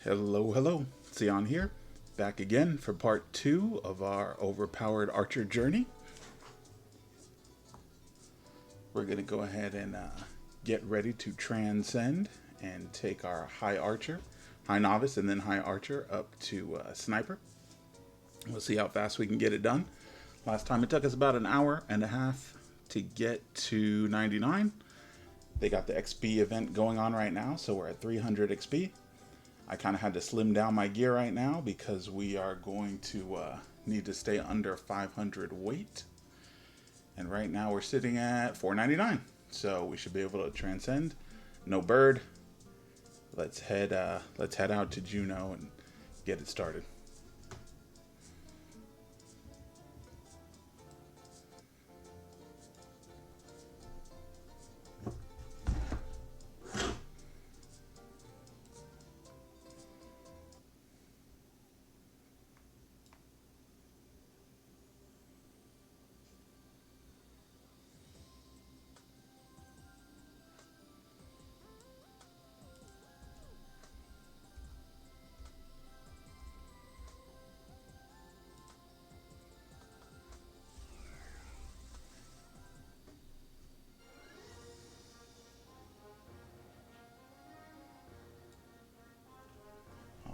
Hello, hello. Seaon here, back again for part 2 of our overpowered archer journey. We're going to go ahead and get ready to transcend and take our high archer, high novice, and then high archer up to sniper. We'll see how fast we can get it done. Last time it took us about an hour and a half to get to 99. They got the XP event going on right now, so we're at 300 XP. I kind of had to slim down my gear right now because we are going to need to stay under 500 weight. And right now we're sitting at 499. So we should be able to transcend. No bird. Let's head out to Juno and get it started.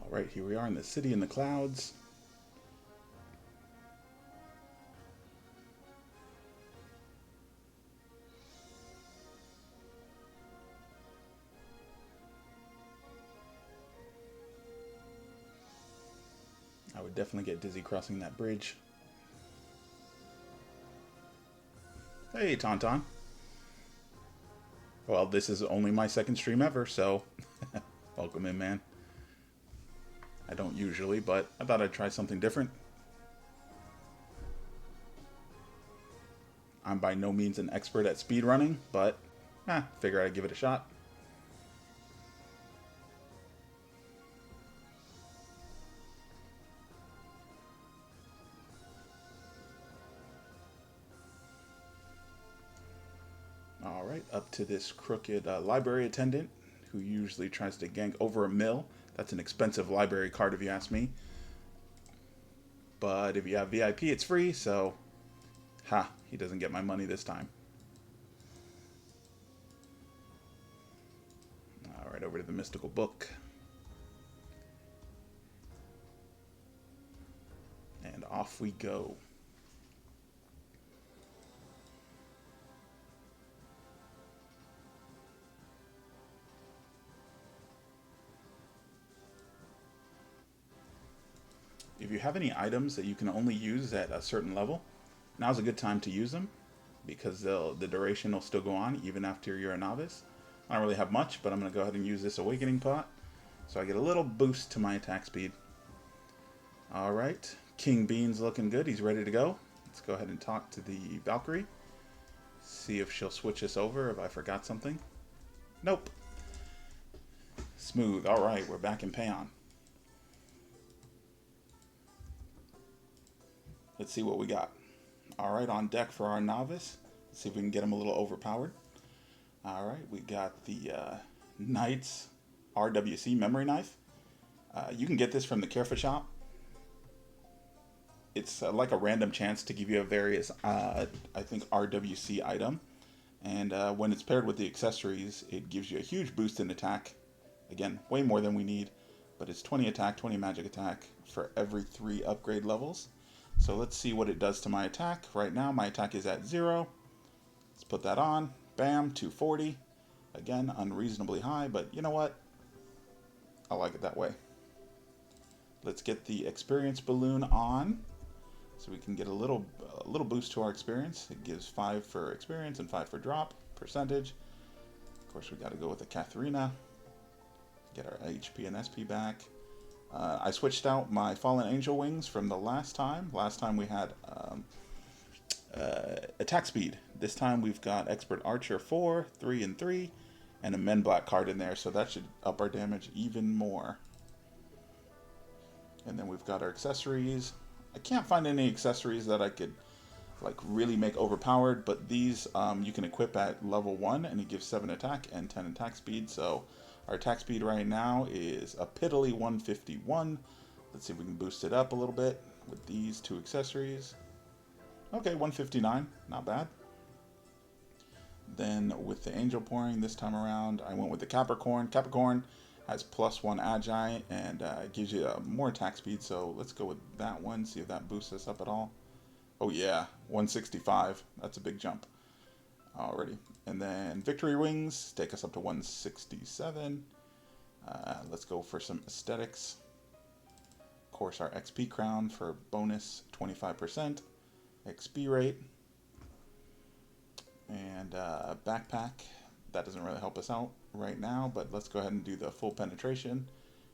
Right, here we are in the city in the clouds. I would definitely get dizzy crossing that bridge. Hey, Tauntaun. Well, this is only my second stream ever, so welcome in, man. I don't usually, but I thought I'd try something different. I'm by no means an expert at speedrunning, but figure I'd give it a shot. Alright, up to this crooked library attendant who usually tries to gank over a mill. That's an expensive library card if you ask me. But if you have VIP, it's free, so he doesn't get my money this time. Alright, over to the mystical book. And off we go. If you have any items that you can only use at a certain level, now's a good time to use them because the duration will still go on even after you're a novice. I don't really have much, but I'm going to go ahead and use this awakening pot so I get a little boost to my attack speed. Alright, King Bean's looking good. He's ready to go. Let's go ahead and talk to the Valkyrie. See if she'll switch us over if I forgot something. Nope. Smooth. Alright, we're back in Seaon. Let's see what we got. Alright, on deck for our novice. Let's see if we can get him a little overpowered. Alright, we got the Knight's RWC memory knife. You can get this from the Kerfa shop. It's like a random chance to give you a various, I think, RWC item. And when it's paired with the accessories, it gives you a huge boost in attack. Again, way more than we need. But it's 20 attack, 20 magic attack for every 3 upgrade levels. So let's see what it does to my attack. Right now, my attack is at 0. Let's put that on. Bam, 240. Again, unreasonably high, but you know what? I like it that way. Let's get the experience balloon on so we can get a little boost to our experience. It gives 5 for experience and 5 for drop percentage. Of course, we got to go with the Katharina. Get our HP and SP back. I switched out my Fallen Angel wings from the last time. Last time we had attack speed. This time we've got Expert Archer 4, 3, and 3, and a Men Black card in there, so that should up our damage even more. And then we've got our accessories. I can't find any accessories that I could like really make overpowered, but these you can equip at level 1, and it gives 7 attack and 10 attack speed, so Our attack speed right now is a piddly 151. Let's see if we can boost it up a little bit with these two accessories. Okay, 159, not bad. Then with the Angel Pouring this time around, I went with the Capricorn. Capricorn has +1 Agi and gives you more attack speed, so let's go with that one, see if that boosts us up at all. Oh yeah, 165, that's a big jump already. And then Victory Wings take us up to 167. Let's go for some aesthetics. Of course, our XP crown for bonus 25% XP rate. And backpack, that doesn't really help us out right now, but let's go ahead and do the full penetration.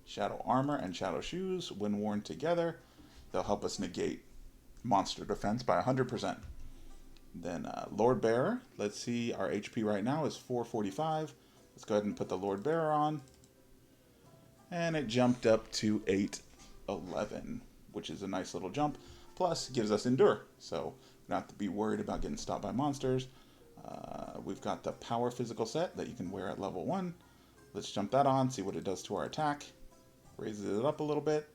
Shadow armor and shadow shoes, when worn together, they'll help us negate monster defense by 100%. Then Lord Bearer, let's see, our HP right now is 445. Let's go ahead and put the Lord Bearer on. And it jumped up to 811, which is a nice little jump. Plus, gives us Endure, so we don't have to be worried about getting stopped by monsters. We've got the Power Physical set that you can wear at level 1. Let's jump that on, see what it does to our attack. Raises it up a little bit.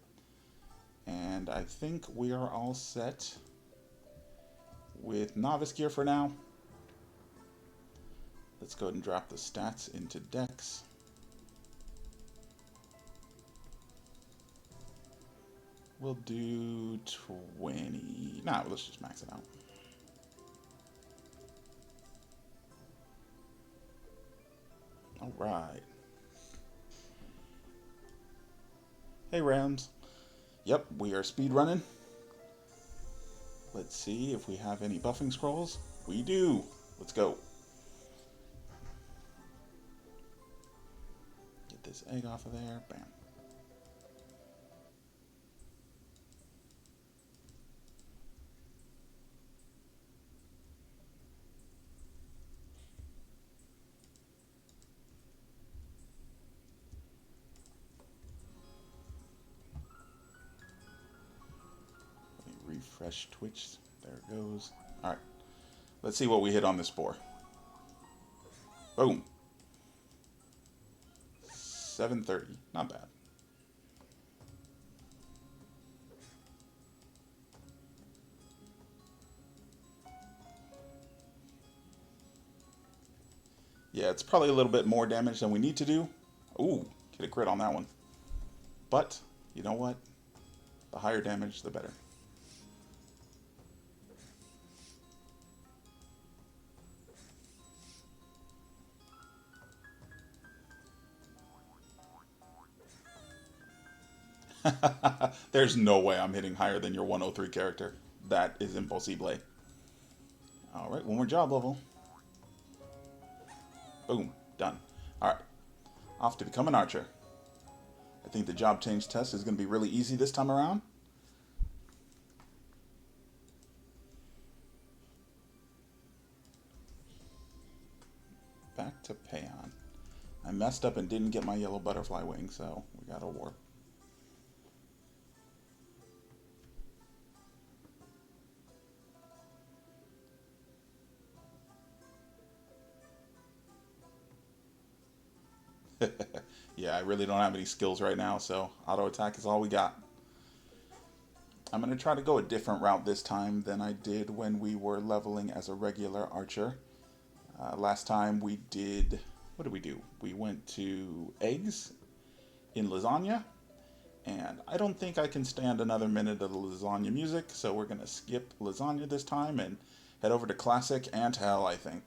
And I think we are all set with Novice Gear for now. Let's go ahead and drop the stats into Dex. We'll do 20. Nah, let's just max it out. All right. Hey, Rams. Yep, we are speed running. Let's see if we have any buffing scrolls. We do. Let's go. Get this egg off of there. Bam. Refresh Twitch. There it goes. Alright. Let's see what we hit on this boar. Boom. 730. Not bad. Yeah, it's probably a little bit more damage than we need to do. Ooh, get a crit on that one. But, you know what? The higher damage, the better. There's no way I'm hitting higher than your 103 character. That is impossible. Alright, one more job level. Boom, done. Alright, off to become an archer. I think the job change test is going to be really easy this time around. Back to Seaon. I messed up and didn't get my yellow butterfly wing, so we got a warp. Yeah, I really don't have any skills right now, so auto attack is all we got. I'm going to try to go a different route this time than I did when we were leveling as a regular archer. Last time we did... What did we do? We went to eggs in lasagna, and I don't think I can stand another minute of the lasagna music, so we're going to skip lasagna this time and head over to classic and hell, I think.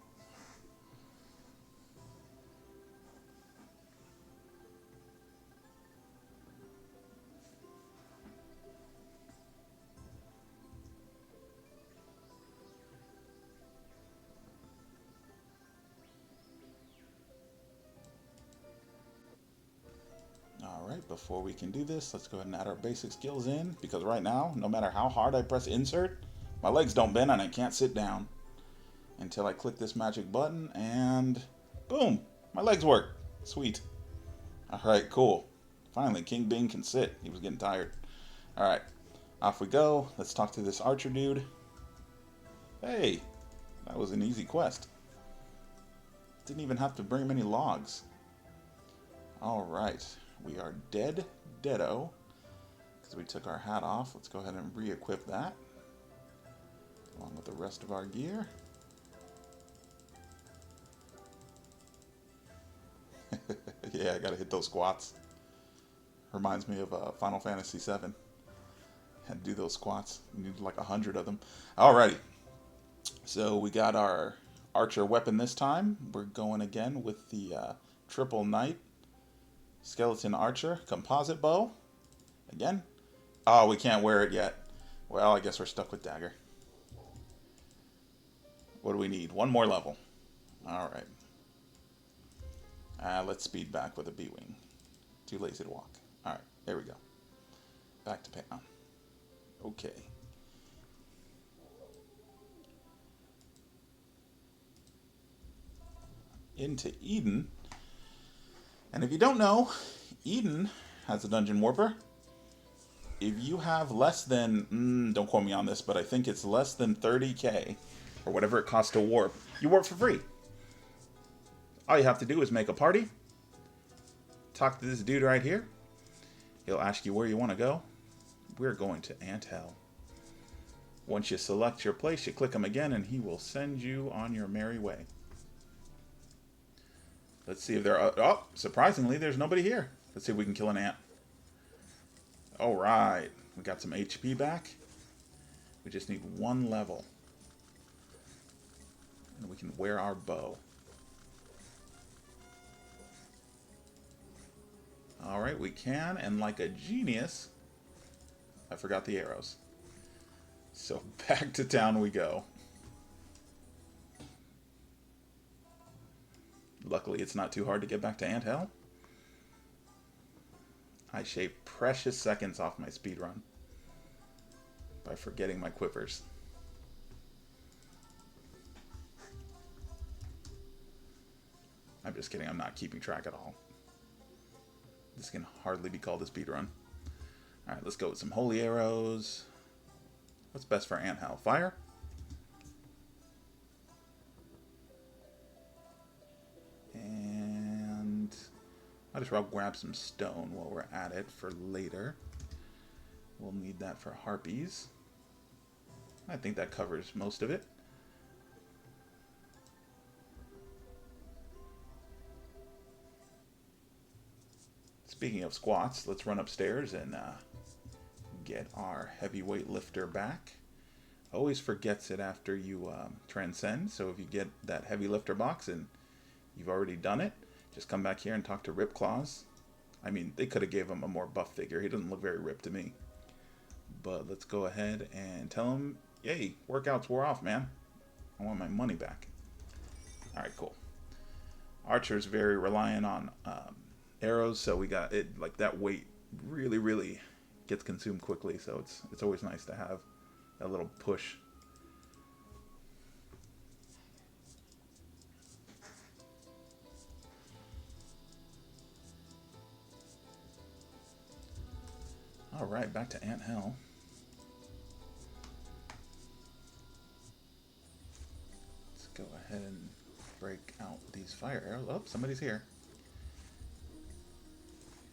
Alright, before we can do this, let's go ahead and add our basic skills in, because right now, no matter how hard I press insert, my legs don't bend and I can't sit down until I click this magic button, and boom, my legs work. Sweet. Alright, cool. Finally, King Bing can sit. He was getting tired. Alright, off we go. Let's talk to this archer dude. Hey, that was an easy quest. Didn't even have to bring many logs. Alright, we are deado. Because we took our hat off. Let's go ahead and re-equip that. Along with the rest of our gear. Yeah, I gotta hit those squats. Reminds me of Final Fantasy VII. Had to do those squats. You need like 100 of them. Alrighty. So we got our archer weapon this time. We're going again with the triple knight skeleton archer composite bow. Again. Oh, we can't wear it yet. Well, I guess we're stuck with dagger. What do we need? One more level. Alright. Let's speed back with a B-wing. Too lazy to walk. Alright, there we go. Back to Pan. Okay. Into Eden. And if you don't know, Eden has a dungeon warper. If you have less than, don't quote me on this, but I think it's less than 30k, or whatever it costs to warp, you warp for free. All you have to do is make a party, talk to this dude right here. He'll ask you where you want to go. We're going to Ant Hell. Once you select your place, you click him again, and he will send you on your merry way. Let's see if there are... Oh, surprisingly, there's nobody here. Let's see if we can kill an ant. Alright. We got some HP back. We just need one level. And we can wear our bow. Alright, we can, and like a genius, I forgot the arrows. So back to town we go. Luckily, it's not too hard to get back to Ant Hell. I shaved precious seconds off my speed run by forgetting my quivers. I'm just kidding, I'm not keeping track at all. This can hardly be called a speed run. Alright, let's go with some holy arrows. What's best for Ant Hell? Fire? And might as well grab some stone while we're at it for later. We'll need that for harpies. I think that covers most of it. Speaking of squats, let's run upstairs and get our heavyweight lifter back. Always forgets it after you transcend, so if you get that heavy lifter box and you've already done it, just come back here and talk to Rip Claws. I mean, they could have gave him a more buff figure. He doesn't look very ripped to me. But let's go ahead and tell him, yay, workouts wore off, man. I want my money back. Alright, cool. Archer's very reliant on arrows, so we got it, like that weight really gets consumed quickly, so it's always nice to have that little push. Alright, back to Ant Hell. Let's go ahead and break out these fire arrows. Oh, somebody's here.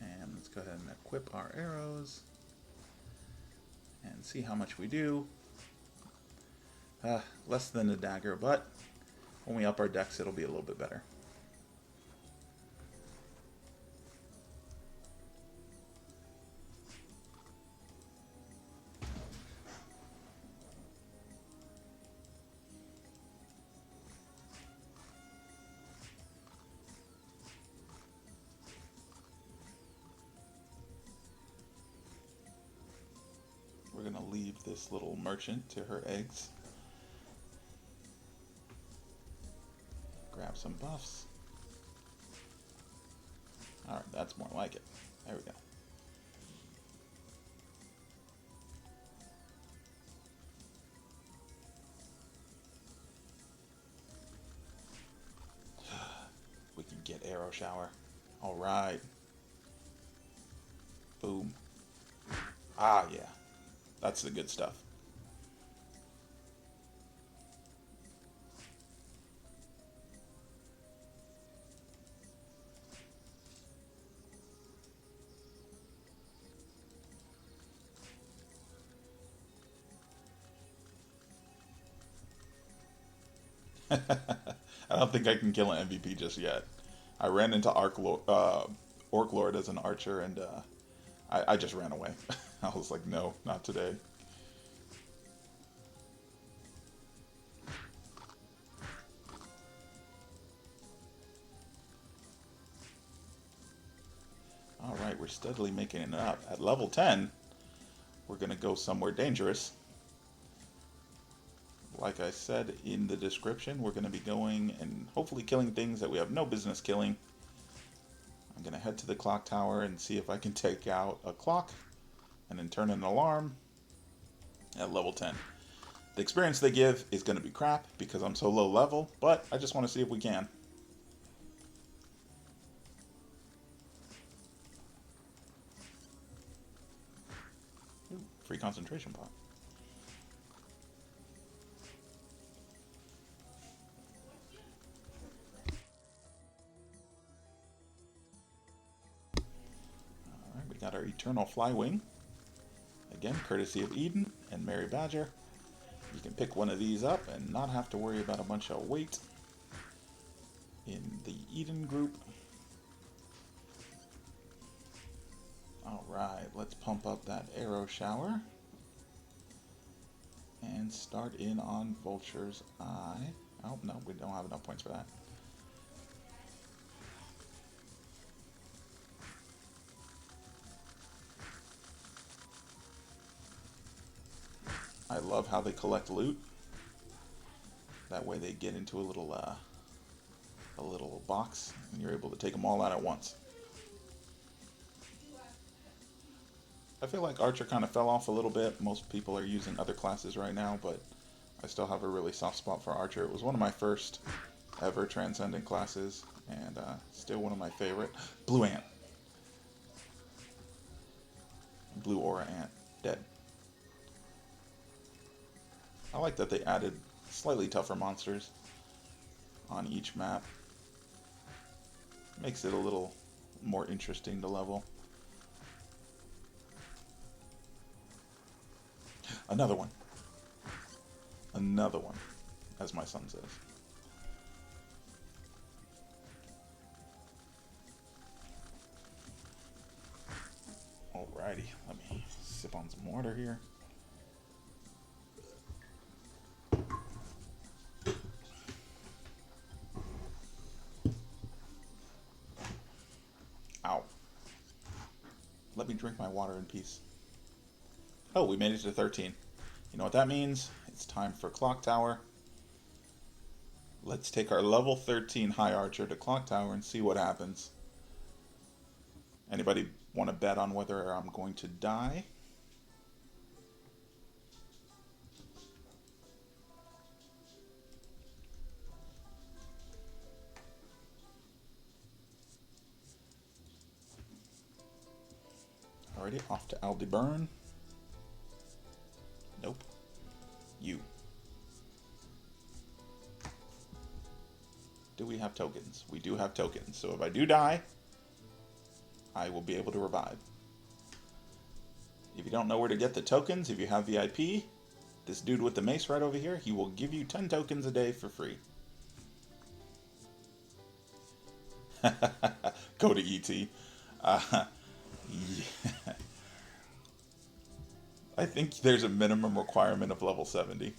And let's go ahead and equip our arrows. And see how much we do. Less than a dagger, but when we up our dex, it'll be a little bit better. We're going to leave this little merchant to her eggs. Grab some buffs. Alright, that's more like it. There we go. We can get arrow shower. Alright. Boom. Ah, yeah. That's the good stuff. I don't think I can kill an MVP just yet. I ran into Orc Lord as an archer, and I just ran away. I was like, no, not today. Alright, we're steadily making it up. At level 10, we're going to go somewhere dangerous. Like I said in the description, we're going to be going and hopefully killing things that we have no business killing. I'm going to head to the clock tower and see if I can take out a clock and then turn an alarm at level 10. The experience they give is going to be crap because I'm so low level, but I just want to see if we can. Ooh, free concentration pot. Alright, we got our Eternal Flywing. Again, courtesy of Eden and Mary Badger. You can pick one of these up and not have to worry about a bunch of weight in the Eden group. Alright, let's pump up that iRO shower and start in on Vulture's Eye. Oh, no, we don't have enough points for that. I love how they collect loot. That way they get into a little box and you're able to take them all out at once. I feel like Archer kind of fell off a little bit. Most people are using other classes right now, but I still have a really soft spot for Archer. It was one of my first ever Transcendent classes, and still one of my favorite. Blue Ant. Blue Aura Ant. Dead. I like that they added slightly tougher monsters on each map. Makes it a little more interesting to level. Another one. Another one, as my son says. Alrighty, let me sip on some water here. Ow. Let me drink my water in peace. Oh, we made it to 13. You know what that means? It's time for Clock Tower. Let's take our level 13 High Archer to Clock Tower and see what happens. Anybody want to bet on whether I'm going to die? Alrighty, off to Aldebaran. Nope. You. Do we have tokens? We do have tokens. So if I do die, I will be able to revive. If you don't know where to get the tokens, if you have VIP, this dude with the mace right over here, he will give you 10 tokens a day for free. Go to ET. Yeah. I think there's a minimum requirement of level 70.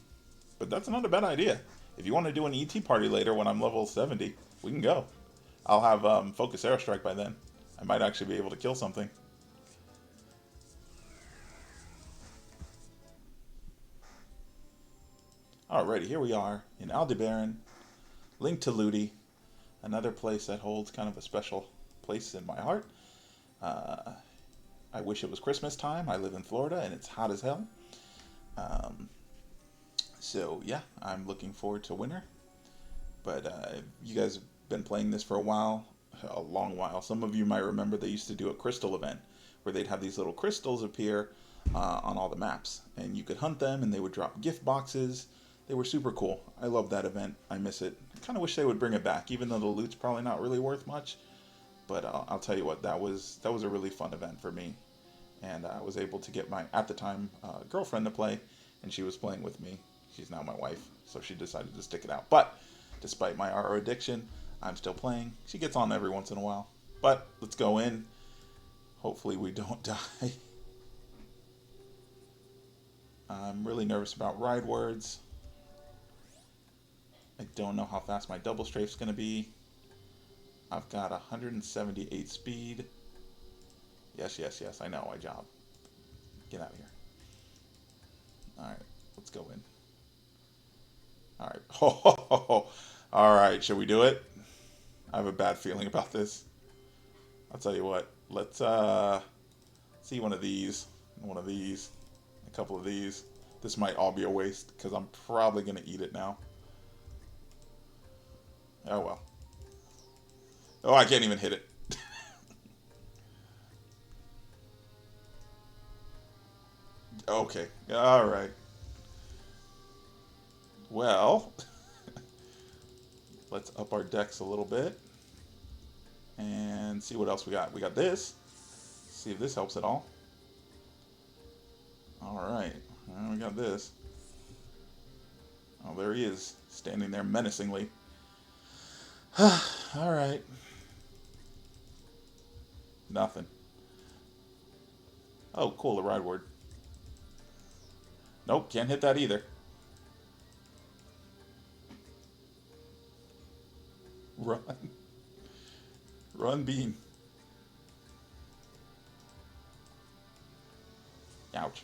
But that's not a bad idea. If you want to do an ET party later when I'm level 70, we can go. I'll have Focus Aerostrike by then. I might actually be able to kill something. Alrighty, here we are in Aldebaran, linked to Ludi, another place that holds kind of a special place in my heart. I wish it was Christmas time. I live in Florida and it's hot as hell. So yeah, I'm looking forward to winter. But you guys have been playing this for a long while. Some of you might remember they used to do a crystal event where they'd have these little crystals appear on all the maps. And you could hunt them and they would drop gift boxes. They were super cool. I love that event. I miss it. I kind of wish they would bring it back, even though the loot's probably not really worth much. But I'll tell you what, that was a really fun event for me. And I was able to get my, at the time, girlfriend to play, and she was playing with me. She's now my wife, so she decided to stick it out. But Despite my iRO addiction, I'm still playing. She gets on every once in a while. But let's go in. Hopefully we don't die. I'm really nervous about ride words. I don't know how fast my double strafe's going to be. I've got 178 speed. Yes, yes, yes, I know my job. Get out of here. Alright, let's go in. Alright. Oh, alright, should we do it? I have a bad feeling about this. I'll tell you what. Let's see one of these, a couple of these. This might all be a waste because I'm probably going to eat it now. Oh well. Oh, I can't even hit it. Okay. All right. Well, let's up our decks a little bit and see what else we got. We got this. See if this helps at all. All right. Well, we got this. Oh, there he is, standing there menacingly. All right. Nothing. Oh, cool, the ride word. Nope, can't hit that either. Run. Run, Bean. Ouch.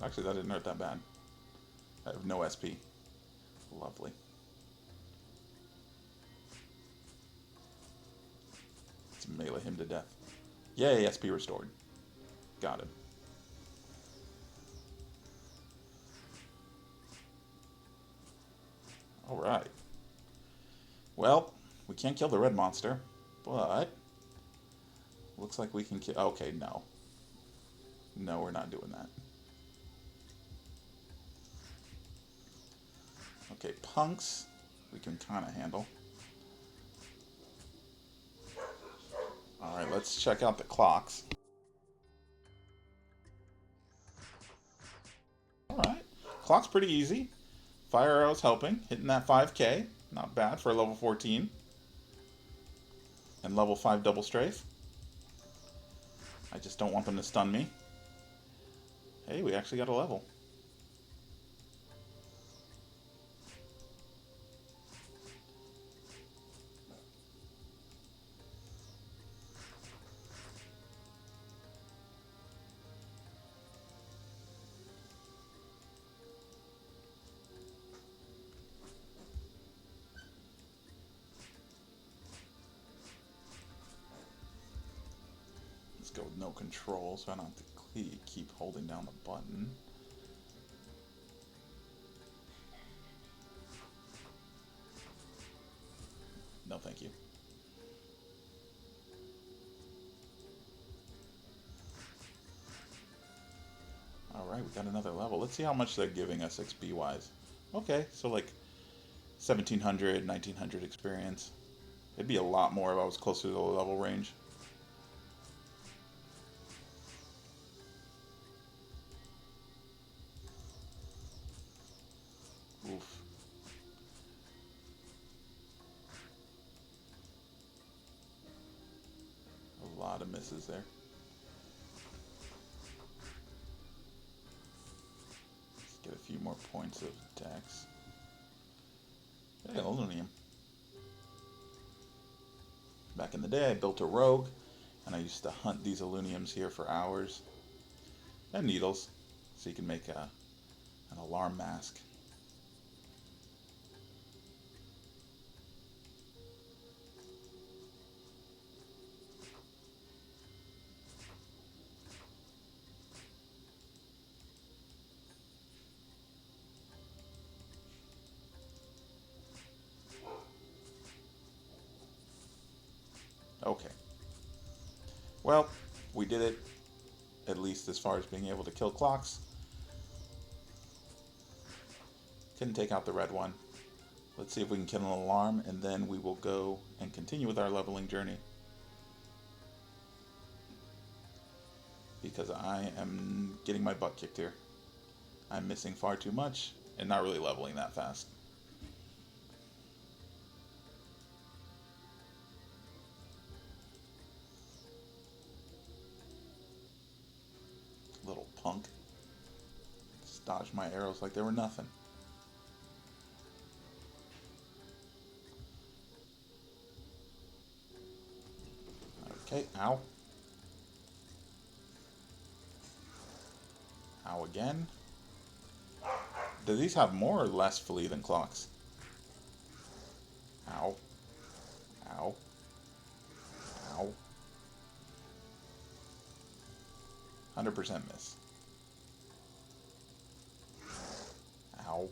Actually, that didn't hurt that bad. I have no SP. Lovely. Let's melee him to death. Yay, SP restored. Got him. Alright. Well, we can't kill the red monster, but looks like we can kill... Okay, no. No, we're not doing that. Okay, punks, we can kind of handle. Alright, let's check out the clocks. Alright, clock's pretty easy. Fire arrow's helping, hitting that 5k. Not bad for a level 14. And level 5 double strafe. I just don't want them to stun me. Hey, we actually got a level. Let's go with no control so I don't have to keep holding down the button. No, thank you. Alright, we got another level. Let's see how much they're giving us XP-wise. Okay, so like 1700, 1900 experience. It'd be a lot more if I was closer to the level range. Oof. A lot of misses there. Let's get a few more points of dex. Hey, aluminum. Back in the day, I built a rogue, and I used to hunt these aluniums here for hours. And needles, so you can make an alarm mask. Okay. Well, we did it, at least as far as being able to kill clocks. Couldn't take out the red one. Let's see if we can kill an alarm, and then we will go and continue with our leveling journey. Because I am getting my butt kicked here. I'm missing far too much, and not really leveling that fast. punk. Just dodged my arrows like they were nothing. Okay, ow. Ow again. Do these have more or less flee than clocks? Ow. Ow. Ow. 100% miss. Ow.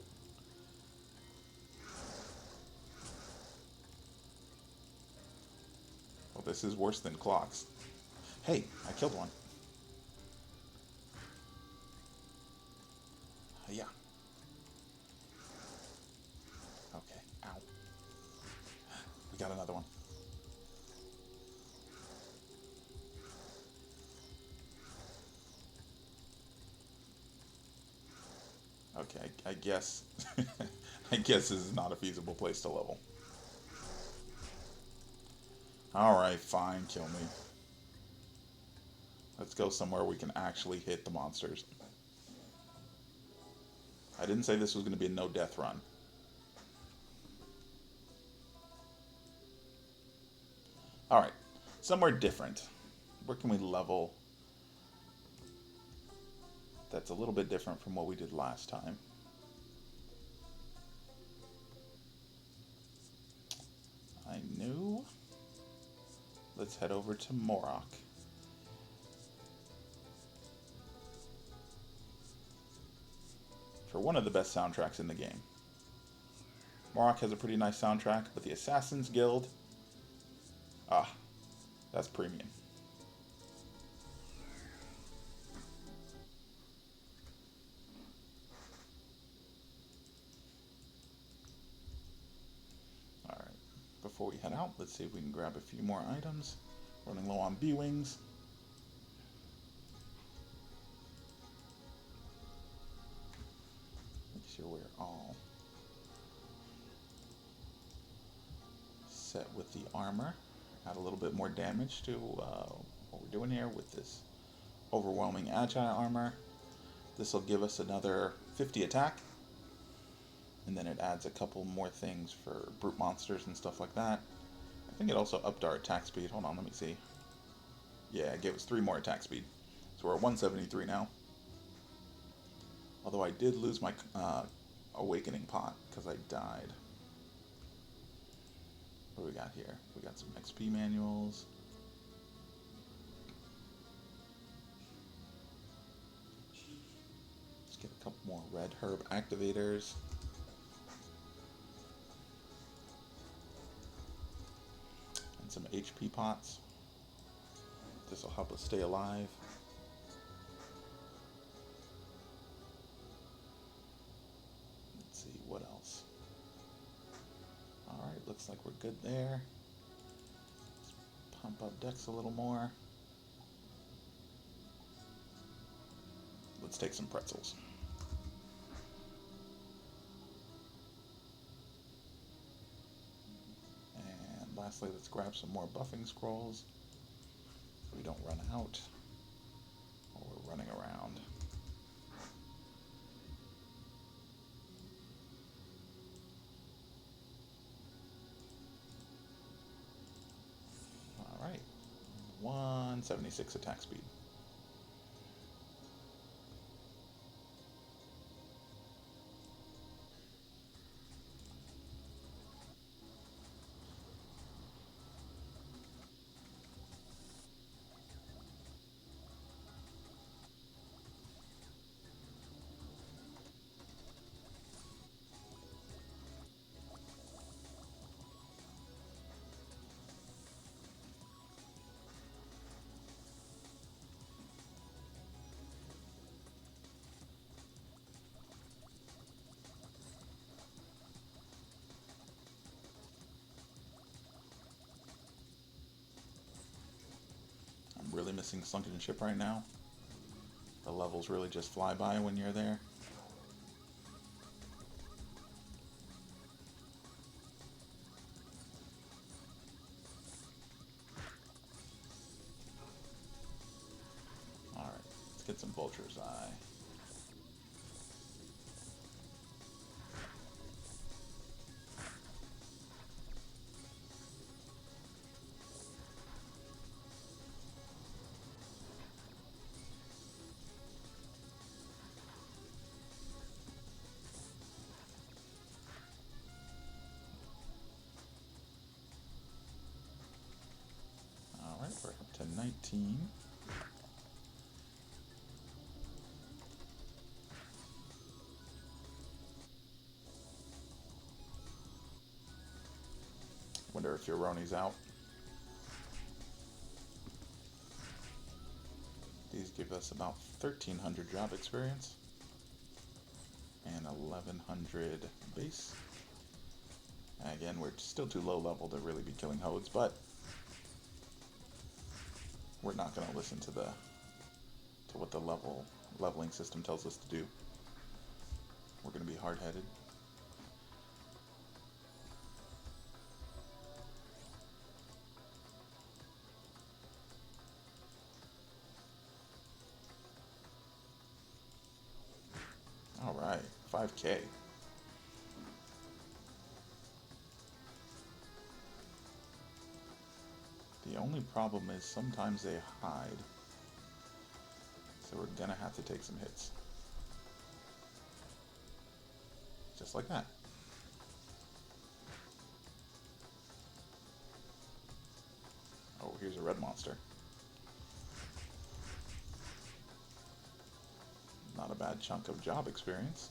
Well, this is worse than clocks. Hey, I killed one. Yeah. Okay, ow. We got another one. Okay, I guess... I guess this is not a feasible place to level. Alright, fine, kill me. Let's go somewhere we can actually hit the monsters. I didn't say this was going to be a no-death run. Alright, somewhere different. Where can we level that's a little bit different from what we did last time? I knew. Let's head over to Morok. For one of the best soundtracks in the game. Morok has a pretty nice soundtrack, but the Assassin's Guild... ah, that's premium. Alright, before we head out, let's see if we can grab a few more items. Running low on B-Wings. Make sure we're all set with the armor. Add a little bit more damage to what we're doing here with this overwhelming agile armor. This will give us another 50 attack, and then it adds a couple more things for brute monsters and stuff like that. I think it also upped our attack speed. Hold on, let me see. Yeah, it gave us 3 more attack speed. So we're at 173 now. Although I did lose my awakening pot because I died. What do we got here? We got some XP manuals. Let's get a couple more red herb activators. And some HP pots. This will help us stay alive. Let's see, what else? Alright, looks like we're good there. Let's pump up Dex a little more. Let's take some pretzels. And lastly, let's grab some more buffing scrolls so we don't run out while we're running around. Alright, 176 attack speed. Really missing Sunken Ship right now. The levels really just fly by when you're there. Alright, let's get some Vulture's Eye. Alright, we're up to 19. Wonder if Euroni's out. These give us about 1,300 job experience and 1,100 base. Again, we're still too low level to really be killing Hodes, but we're not going to listen to what the leveling system tells us to do. We're going to be hard-headed. All right, 5K. The only problem is sometimes they hide. So we're gonna have to take some hits. Just like that. Oh, here's a red monster. Not a bad chunk of job experience.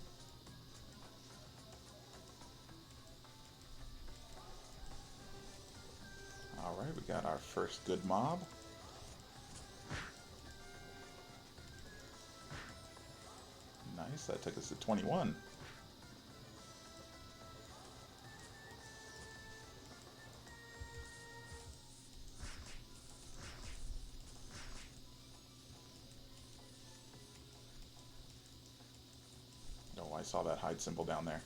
Alright, we got our first good mob. Nice, that took us to 21. Oh, I saw that hide symbol down there.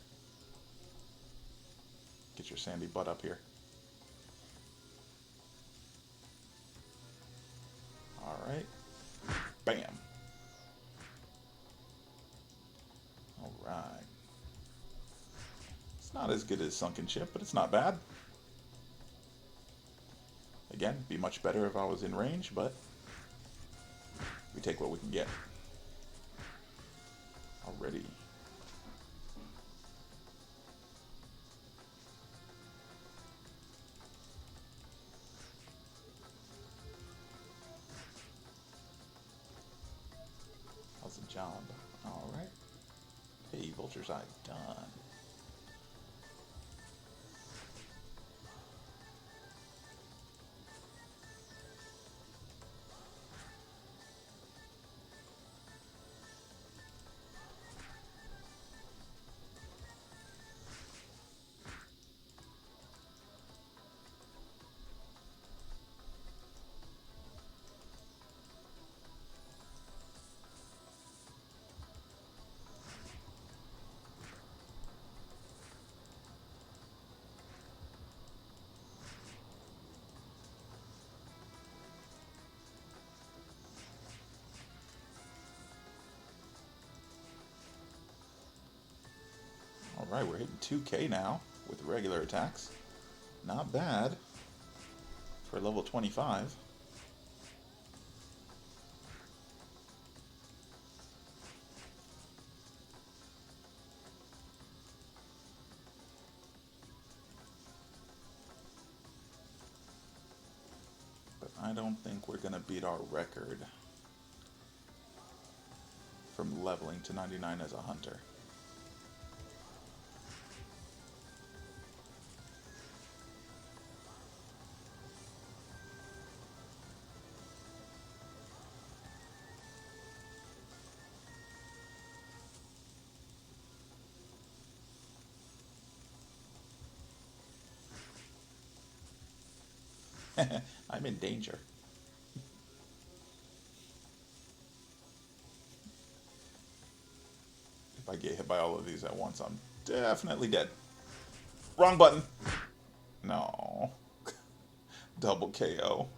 Get your sandy butt up here. Alright. Bam. Alright. It's not as good as Sunken Ship, but it's not bad. Again, be much better if I was in range, but we take what we can get. Already. How's the job? Alright. Hey, Vulture's Eye done. Alright, we're hitting 2K now with regular attacks. Not bad for level 25. But I don't think we're going to beat our record from leveling to 99 as a hunter. I'm in danger. If I get hit by all of these at once, I'm definitely dead. Wrong button. No. Double KO.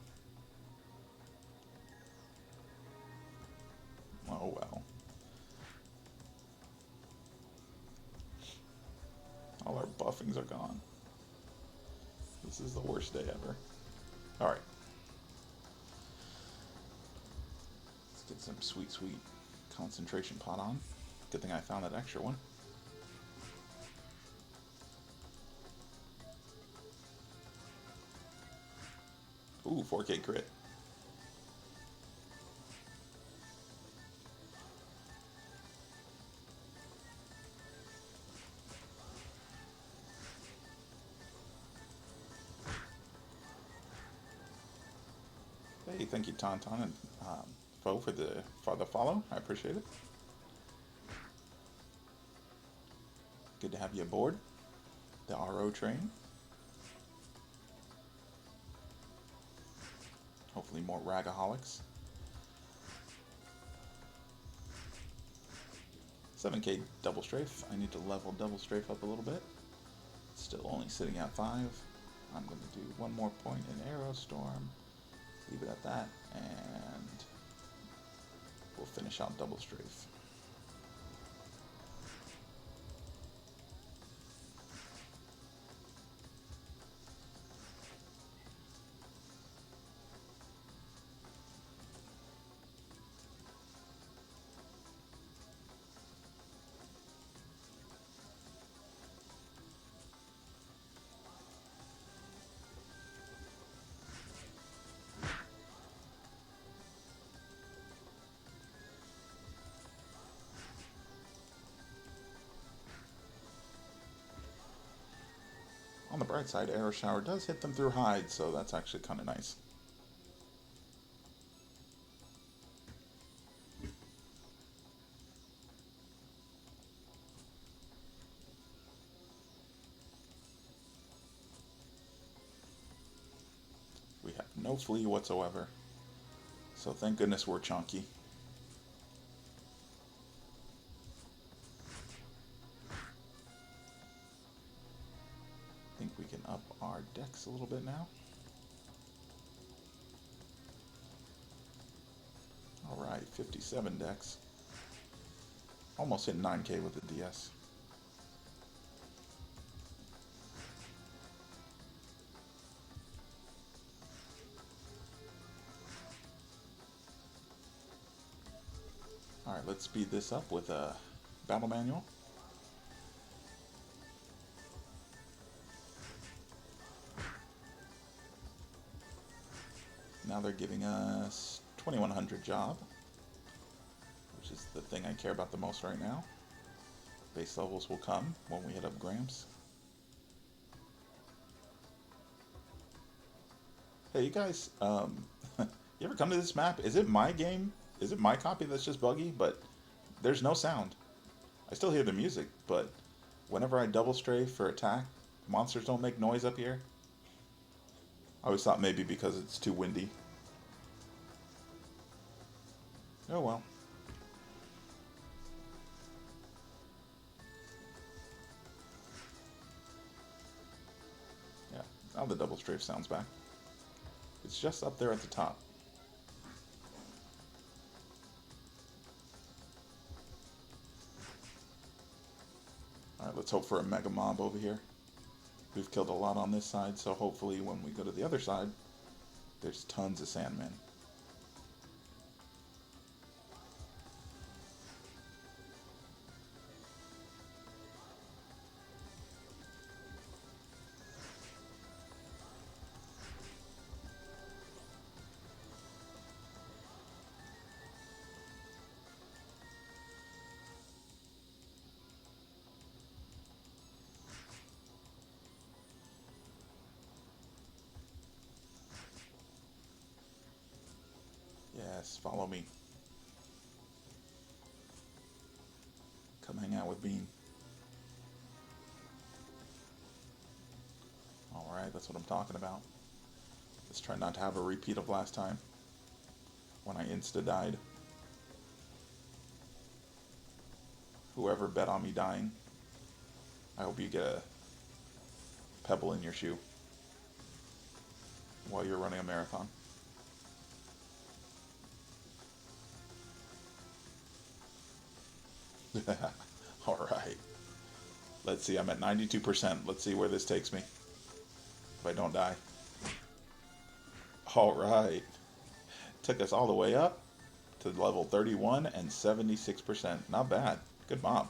All our buffings are gone. This is the worst day ever. Alright. Let's get some sweet, sweet concentration pot on. Good thing I found that extra one. Ooh, 4K crit. Hey, thank you, Tauntaun and Fo for the follow. I appreciate it. Good to have you aboard the RO train. Hopefully more ragaholics. 7K double strafe. I need to level double strafe up a little bit. Still only sitting at 5. I'm going to do one more point in Arrow Storm. Leave it at that, and we'll finish out double strafe. On the bright side, Arrow Shower does hit them through hide, so that's actually kind of nice. We have no flea whatsoever, so thank goodness we're chunky. I think we can up our dex a little bit now. Alright, 57 dex. Almost hit 9K with the DS. Alright, let's speed this up with a battle manual. Now they're giving us 2100 job, which is the thing I care about the most right now. Base levels will come when we hit up Gramps. Hey, you guys, you ever come to this map? Is it my game? Is it my copy that's just buggy? But there's no sound. I still hear the music, but whenever I double strafe for attack, monsters don't make noise up here. I always thought maybe because it's too windy. Oh well. Yeah, now the double strafe sounds back. It's just up there at the top. Alright, let's hope for a mega mob over here. We've killed a lot on this side, so hopefully when we go to the other side, there's tons of Sandmen. Yes, follow me. Come hang out with Bean. Alright, that's what I'm talking about. Let's try not to have a repeat of last time, when I insta-died. Whoever bet on me dying, I hope you get a pebble in your shoe while you're running a marathon. Alright. Let's see, I'm at 92%. Let's see where this takes me. If I don't die. Alright. Took us all the way up to level 31 and 76%. Not bad. Good mob.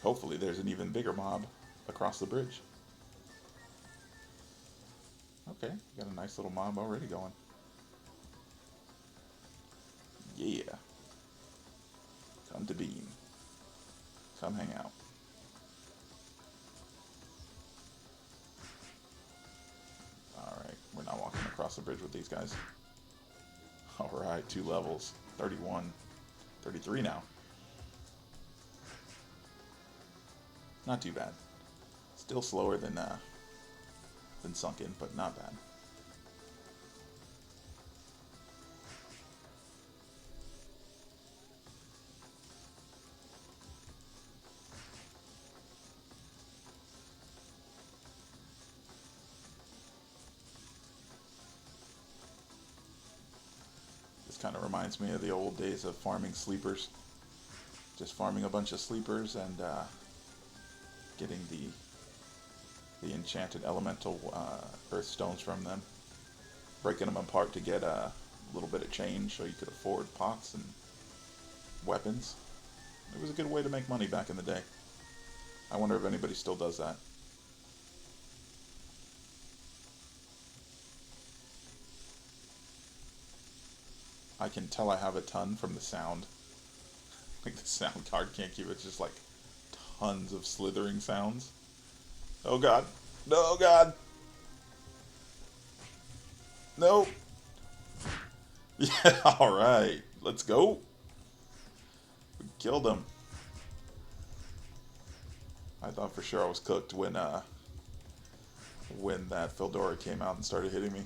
Hopefully there's an even bigger mob across the bridge. Okay, got a nice little mob already going. Yeah. Come to Beam. Come hang out. Alright, we're not walking across the bridge with these guys. Alright, 2 levels. 31. 33 now. Not too bad. Still slower than Sunken, but not bad. This kind of reminds me of the old days of farming sleepers. Just farming a bunch of sleepers and getting the enchanted elemental earth stones from them, breaking them apart to get a little bit of change so you could afford pots and weapons. It was a good way to make money back in the day. I wonder if anybody still does that. I can tell I have a ton from the sound. Like the sound card can't keep it. It's just like tons of slithering sounds. Oh god. No, god. No. Yeah, alright. Let's go. We killed him. I thought for sure I was cooked when that Fildora came out and started hitting me.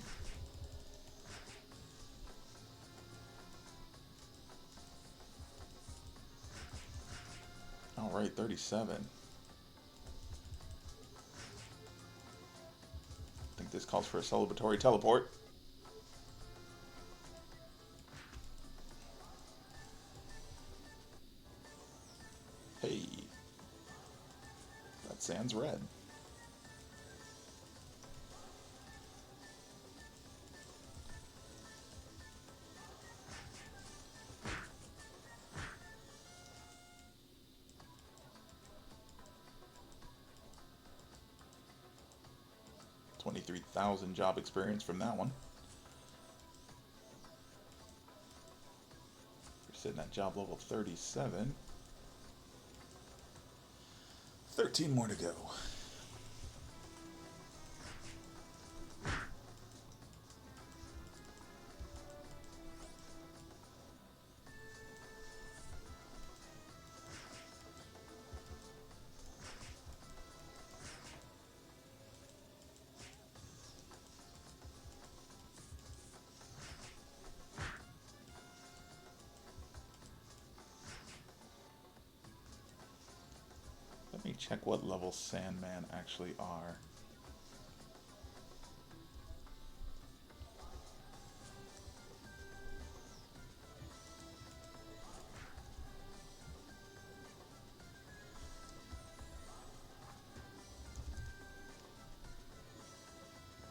Alright, 37. I think this calls for a celebratory teleport. Hey. That sand's red. $23,000 job experience from that one. We're sitting at job level 37. 13 more to go. Let me check what level Sandman actually are.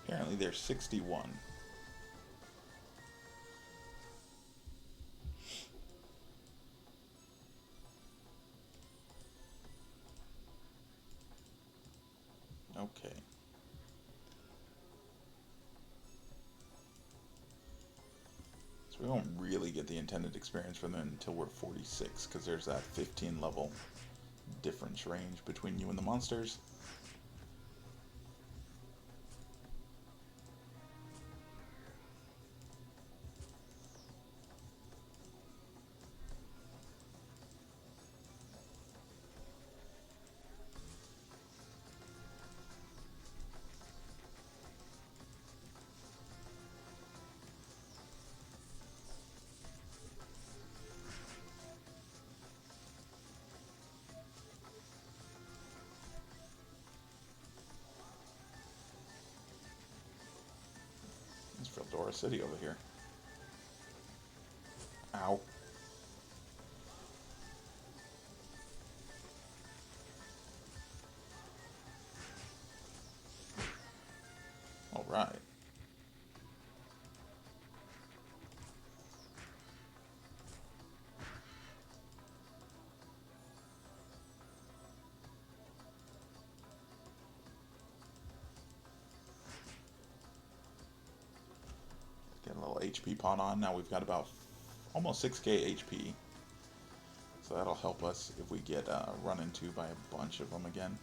Apparently they're 61. Okay. So we won't really get the intended experience from them until we're 46, because there's that 15 level difference range between you and the monsters. There's Fildora City over here. Ow. Alright. Get a little HP pot on. Now we've got about almost 6k HP. So that'll help us if we get run into by a bunch of them again.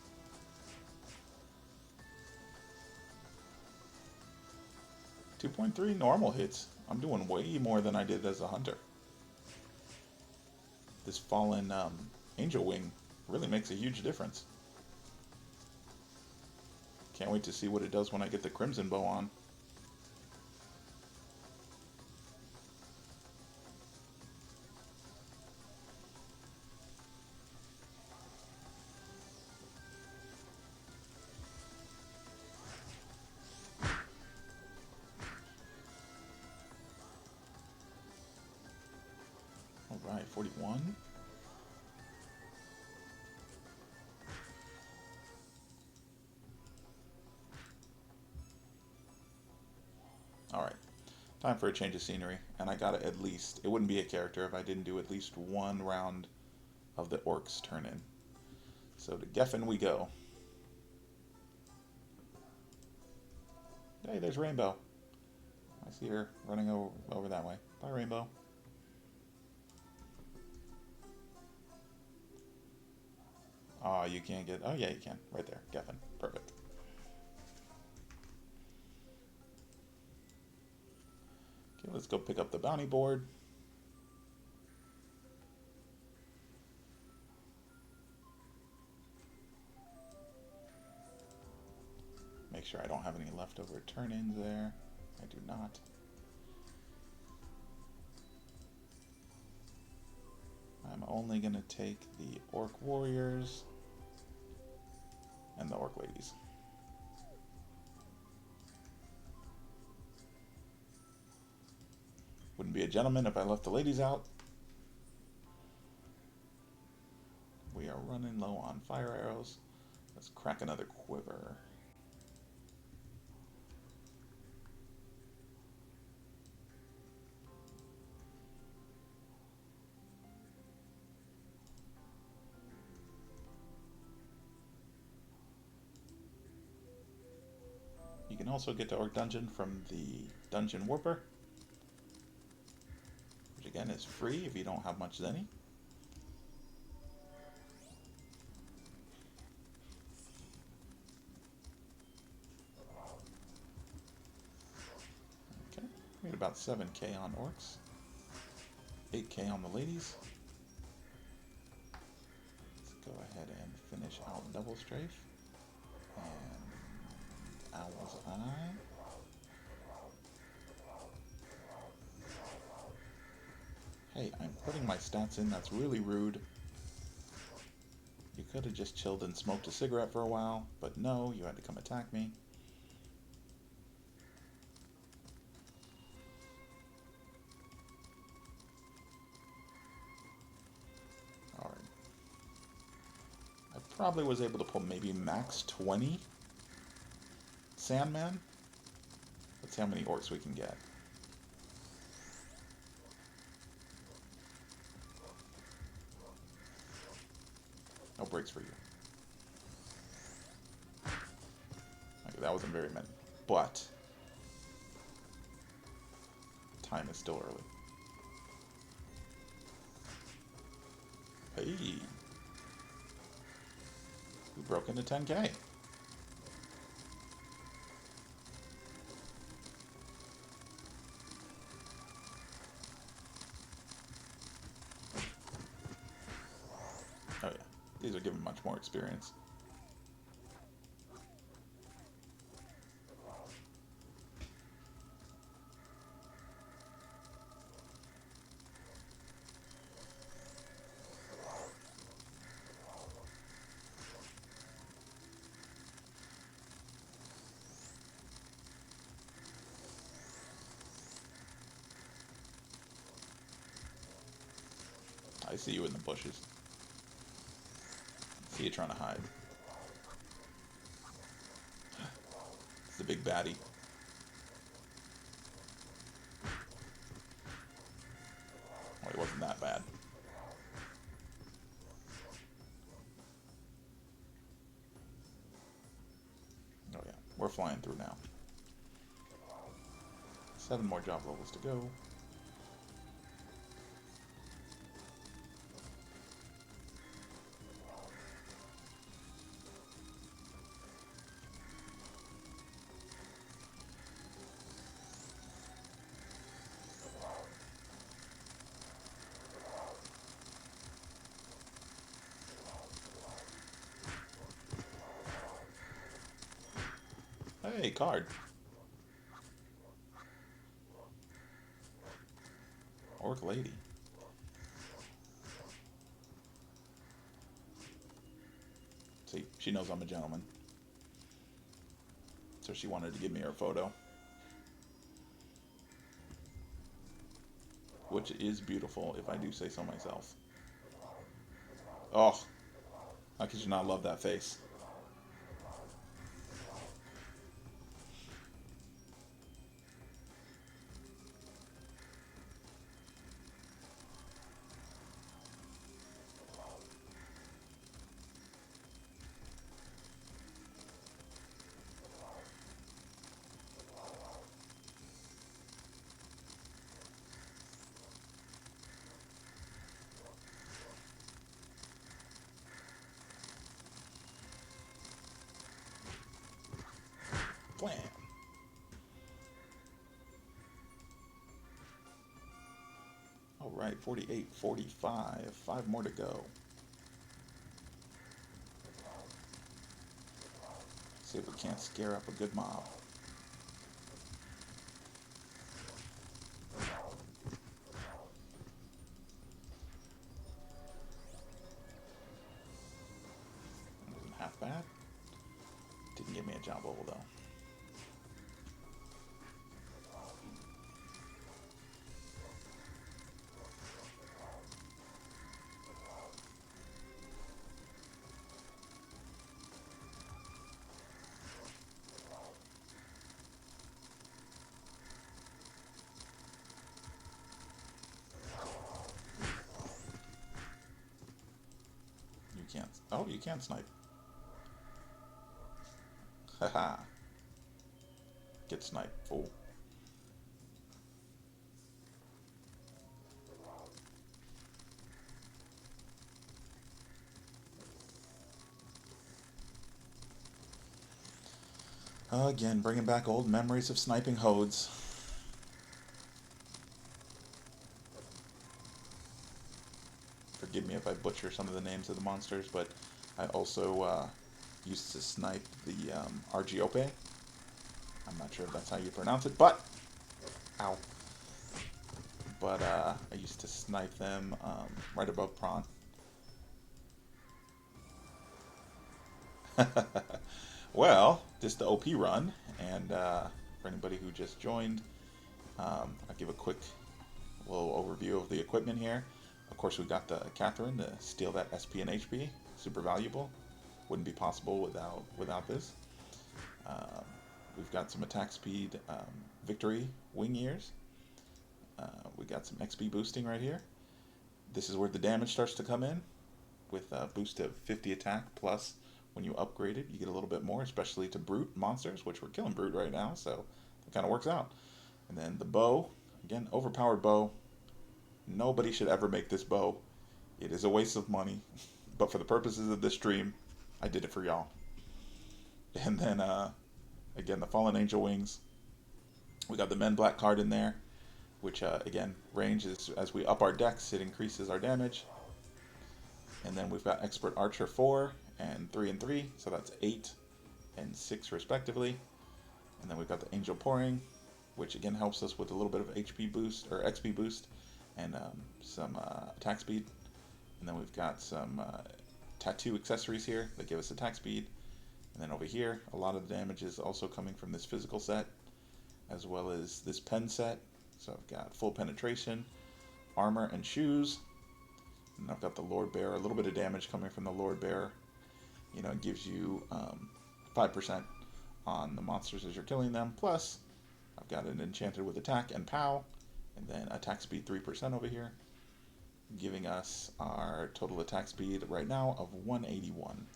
.3 normal hits. I'm doing way more than I did as a hunter. This fallen angel wing really makes a huge difference. Can't wait to see what it does when I get the crimson bow on. Alright, 41. Alright, time for a change of scenery. And I gotta at least, it wouldn't be a character if I didn't do at least one round of the orcs turn in. So to Geffen we go. Hey, there's Rainbow. I see her running over that way. Bye, Rainbow. Oh, you can't get... Oh, yeah, you can. Right there. Geffen. Perfect. Okay, let's go pick up the bounty board. Make sure I don't have any leftover turn-ins there. I do not. I'm only going to take the orc warriors and the orc ladies. Wouldn't be a gentleman if I left the ladies out. We are running low on fire arrows. Let's crack another quiver. You can also get to Orc Dungeon from the Dungeon Warper, which again is free if you don't have much Zenny. Okay, we had about 7k on orcs, 8k on the ladies. Let's go ahead and finish out Double Strafe. And Owl's Eye. Hey, I'm putting my stats in, that's really rude. You could have just chilled and smoked a cigarette for a while, but no, you had to come attack me. Alright. I probably was able to pull maybe max 20 Sandman. Let's see how many orcs we can get. No breaks for you. Okay, that wasn't very many. But time is still early. Hey. We broke into 10k. Oh yeah, these are giving much more experience. I see you in the bushes. See you trying to hide. It's the big baddie. It wasn't that bad. Oh yeah, we're flying through now. 7 more job levels to go. Hey, card. Orc lady. See, she knows I'm a gentleman. So she wanted to give me her photo. Which is beautiful, if I do say so myself. Oh, how could you not love that face? Blam. All right, 48, 45. 5 more to go. See if we can't scare up a good mob. Wasn't half bad. Didn't give me a job level though. You can't. Oh, you can snipe. Haha. Get sniped, fool. Again, bringing back old memories of sniping hodes. Forgive me if I butcher some of the names of the monsters, but I also used to snipe the Argiope. I'm not sure if that's how you pronounce it, but... Ow. But I used to snipe them right above prawn. Well, this is the OP run, and for anybody who just joined, I'll give a quick little overview of the equipment here. Of course, we got the Catherine to steal that SP and HP, super valuable. Wouldn't be possible without this. We've got some attack speed, victory wing ears. We got some XP boosting right here. This is where the damage starts to come in, with a boost of 50 attack plus. When you upgrade it, you get a little bit more, especially to brute monsters, which we're killing brute right now, so it kind of works out. And then the bow, again, overpowered bow. Nobody should ever make this bow. It is a waste of money, but for the purposes of this stream, I did it for y'all. And then, again, the Fallen Angel Wings. We got the Men Black card in there, which, again, range is, as we up our dex, it increases our damage. And then we've got Expert Archer 4 and 3 and 3, so that's 8 and 6 respectively. And then we've got the Angel Pouring, which again helps us with a little bit of HP boost, or XP boost, and some attack speed. And then we've got some tattoo accessories here that give us attack speed. And then over here, a lot of the damage is also coming from this physical set, as well as this pen set. So I've got full penetration, armor, and shoes. And I've got the Lord Bearer, a little bit of damage coming from the Lord Bearer. You know, it gives you 5% on the monsters as you're killing them. Plus, I've got it enchanted with attack and POW, and then attack speed 3% over here. giving us our total attack speed right now of 181.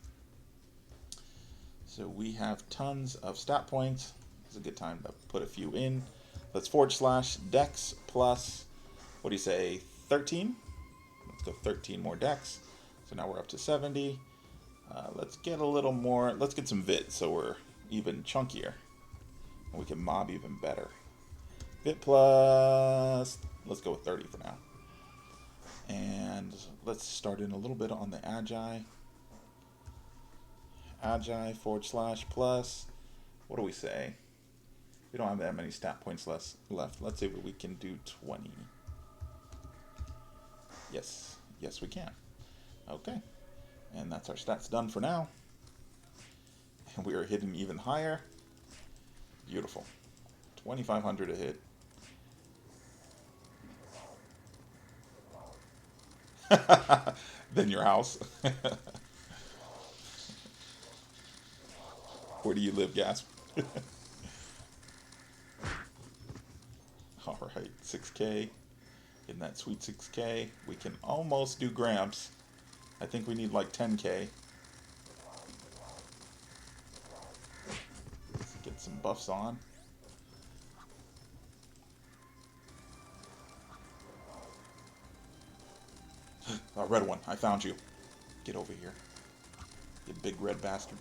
So we have tons of stat points. It's a good time to put a few in. Let's / dex plus, what do you say, 13? Let's go 13 more dex. So now we're up to 70. Let's get a little more, let's get some vit so we're even chunkier. And we can mob even better. Vit plus, let's go with 30 for now. And let's start in a little bit on the agi. Agi / plus, what do we say? We don't have that many stat points left. Let's see what we can do. 20. Yes, we can. Okay, and that's our stats done for now. And we are hitting even higher. Beautiful. 2,500 a hit. Then your house. Where do you live, Gasp? Alright, 6k. In that sweet 6k. We can almost do Gramps. I think we need like 10k. Let's get some buffs on. A red one. I found you. Get over here. You big red bastard.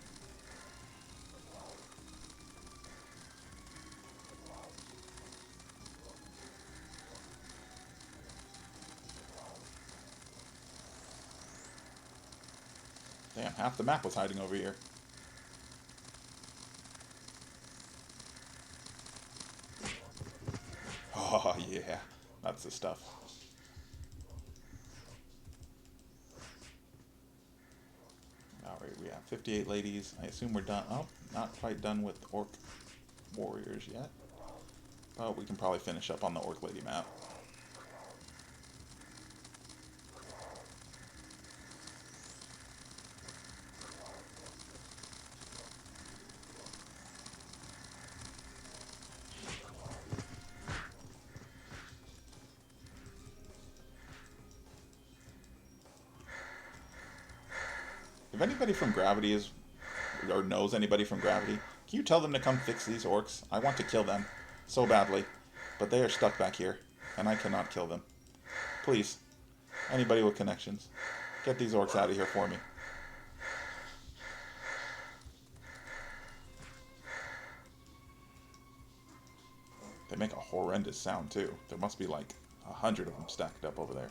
Damn, half the map was hiding over here. Oh, yeah. That's the stuff. Alright, we have 58 ladies. I assume we're done. Oh, not quite done with Orc Warriors yet. But we can probably finish up on the Orc Lady map. If anybody from Gravity is, or knows anybody from Gravity, can you tell them to come fix these orcs? I want to kill them so badly, but they are stuck back here, and I cannot kill them. Please, anybody with connections, get these orcs out of here for me. They make a horrendous sound too. There must be like 100 of them stacked up over there.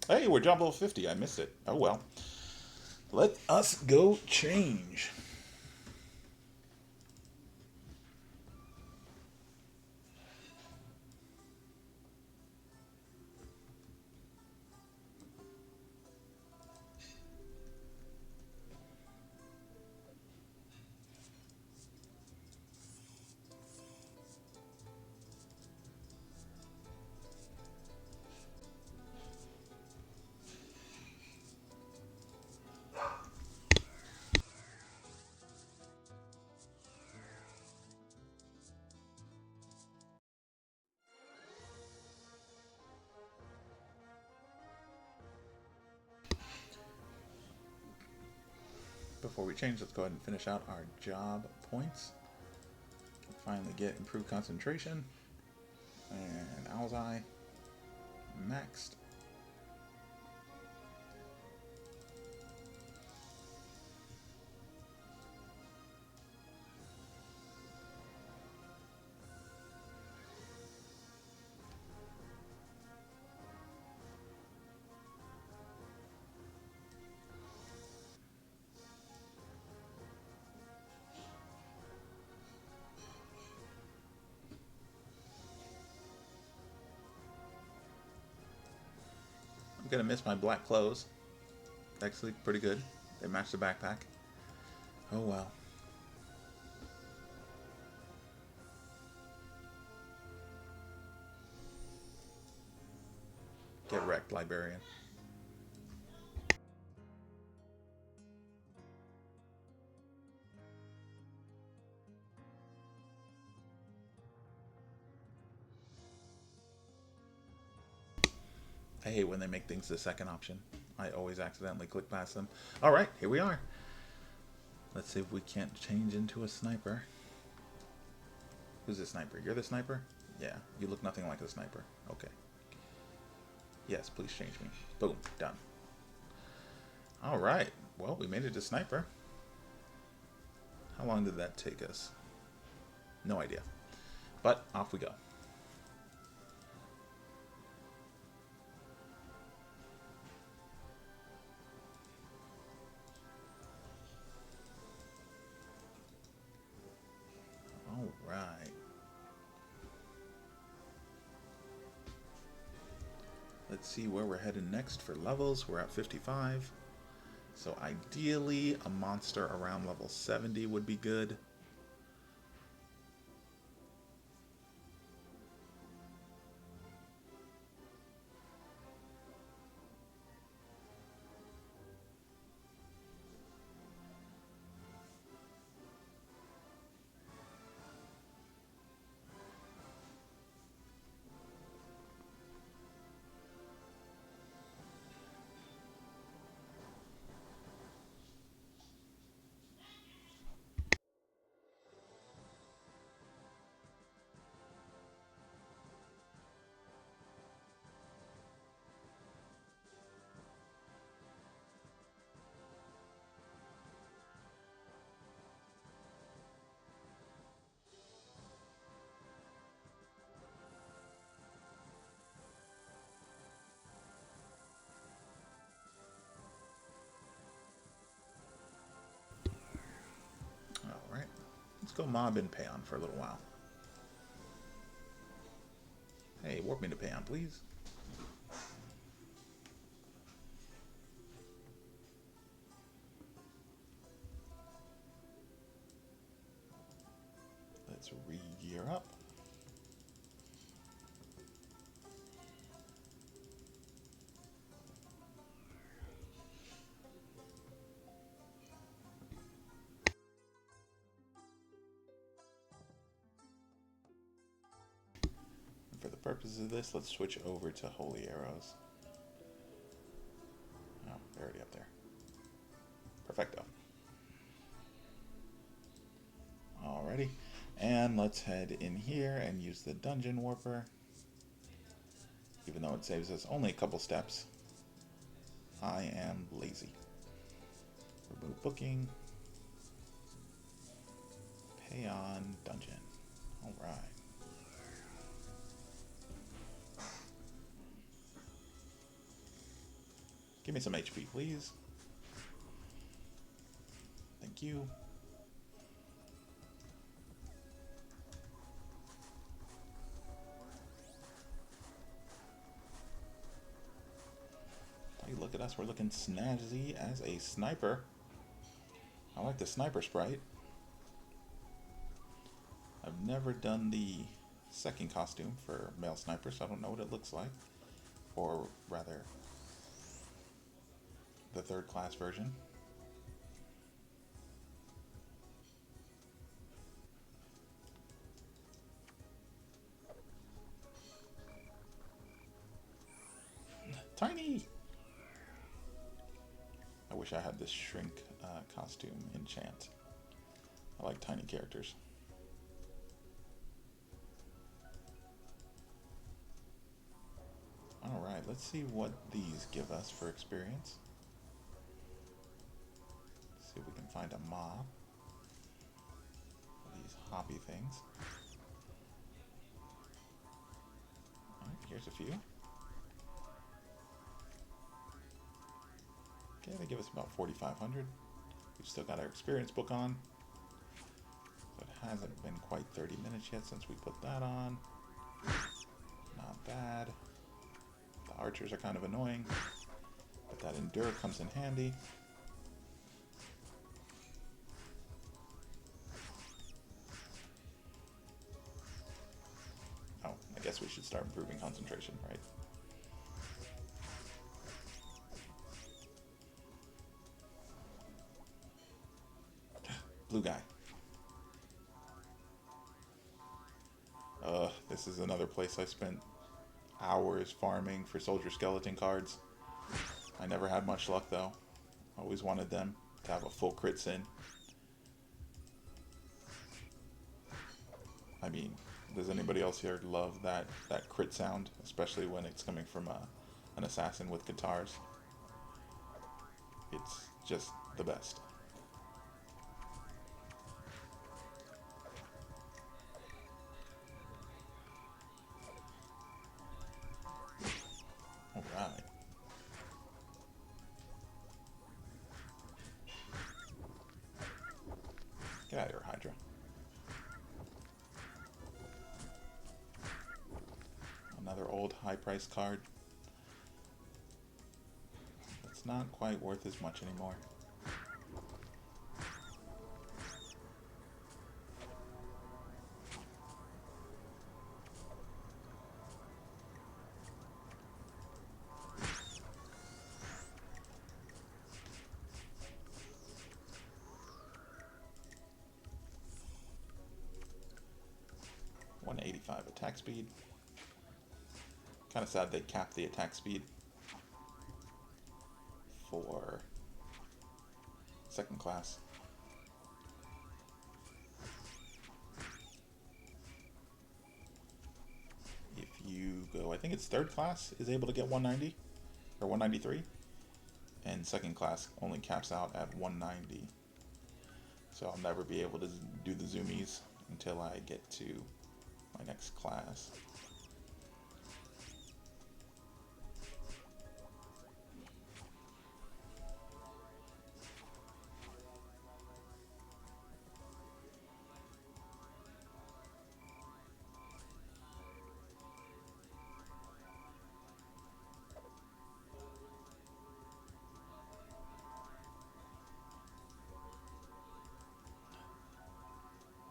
Hey, we're jump level 50. I missed it. Oh well. Let us go change. Before we change, let's go ahead and finish out our job points. Finally get improved concentration. And Owl's Eye maxed. I'm gonna miss my black clothes. Actually, pretty good. They match the backpack. Oh well. Get wrecked, librarian. I hate when they make things the second option. I always accidentally click past them. Alright, here we are. Let's see if we can't change into a sniper. Who's the sniper? You're the sniper? Yeah, you look nothing like a sniper. Okay. Yes, please change me. Boom, done. Alright, well, we made it to sniper. How long did that take us? No idea. But off we go. Alright. Let's see where we're headed next for levels. We're at 55. So ideally, a monster around level 70 would be good. Alright. Let's go mob in Seaon for a little while. Hey, warp me to Seaon, please. Let's re-gear up. And for the purposes of this, let's switch over to holy arrows. Oh, they're already up there. Perfecto. Alrighty. And let's head in here and use the dungeon warper. Even though it saves us only a couple steps, I am lazy. Remove booking. Seaon dungeon. Alright. Give me some HP, please. Thank you. Hey, look at us. We're looking snazzy as a sniper. I like the sniper sprite. I've never done the second costume for male sniper, so I don't know what it looks like. Or rather, the third class version. Tiny! I wish I had this shrink costume enchant. I like tiny characters. Alright, let's see what these give us for experience. See if we can find a mob. These hobby things. Alright, here's a few. Okay, they give us about 4,500. We've still got our experience book on. So it hasn't been quite 30 minutes yet since we put that on. Not bad. The archers are kind of annoying, but that endure comes in handy. Oh, I guess we should start improving concentration, right? Blue guy. This is another place I spent hours farming for soldier skeleton cards. I never had much luck though. Always wanted them to have a full crit sin. I mean, does anybody else here love that crit sound, especially when it's coming from an assassin with guitars? It's just the best. Alright. Get out of here, Hydra. Another old high-priced card. It's not quite worth as much anymore. .185 attack speed. Kind of sad they capped the attack speed for second class. If you go, I think it's third class is able to get 190 or 193, and second class only caps out at 190. So I'll never be able to do the zoomies until I get to my next class.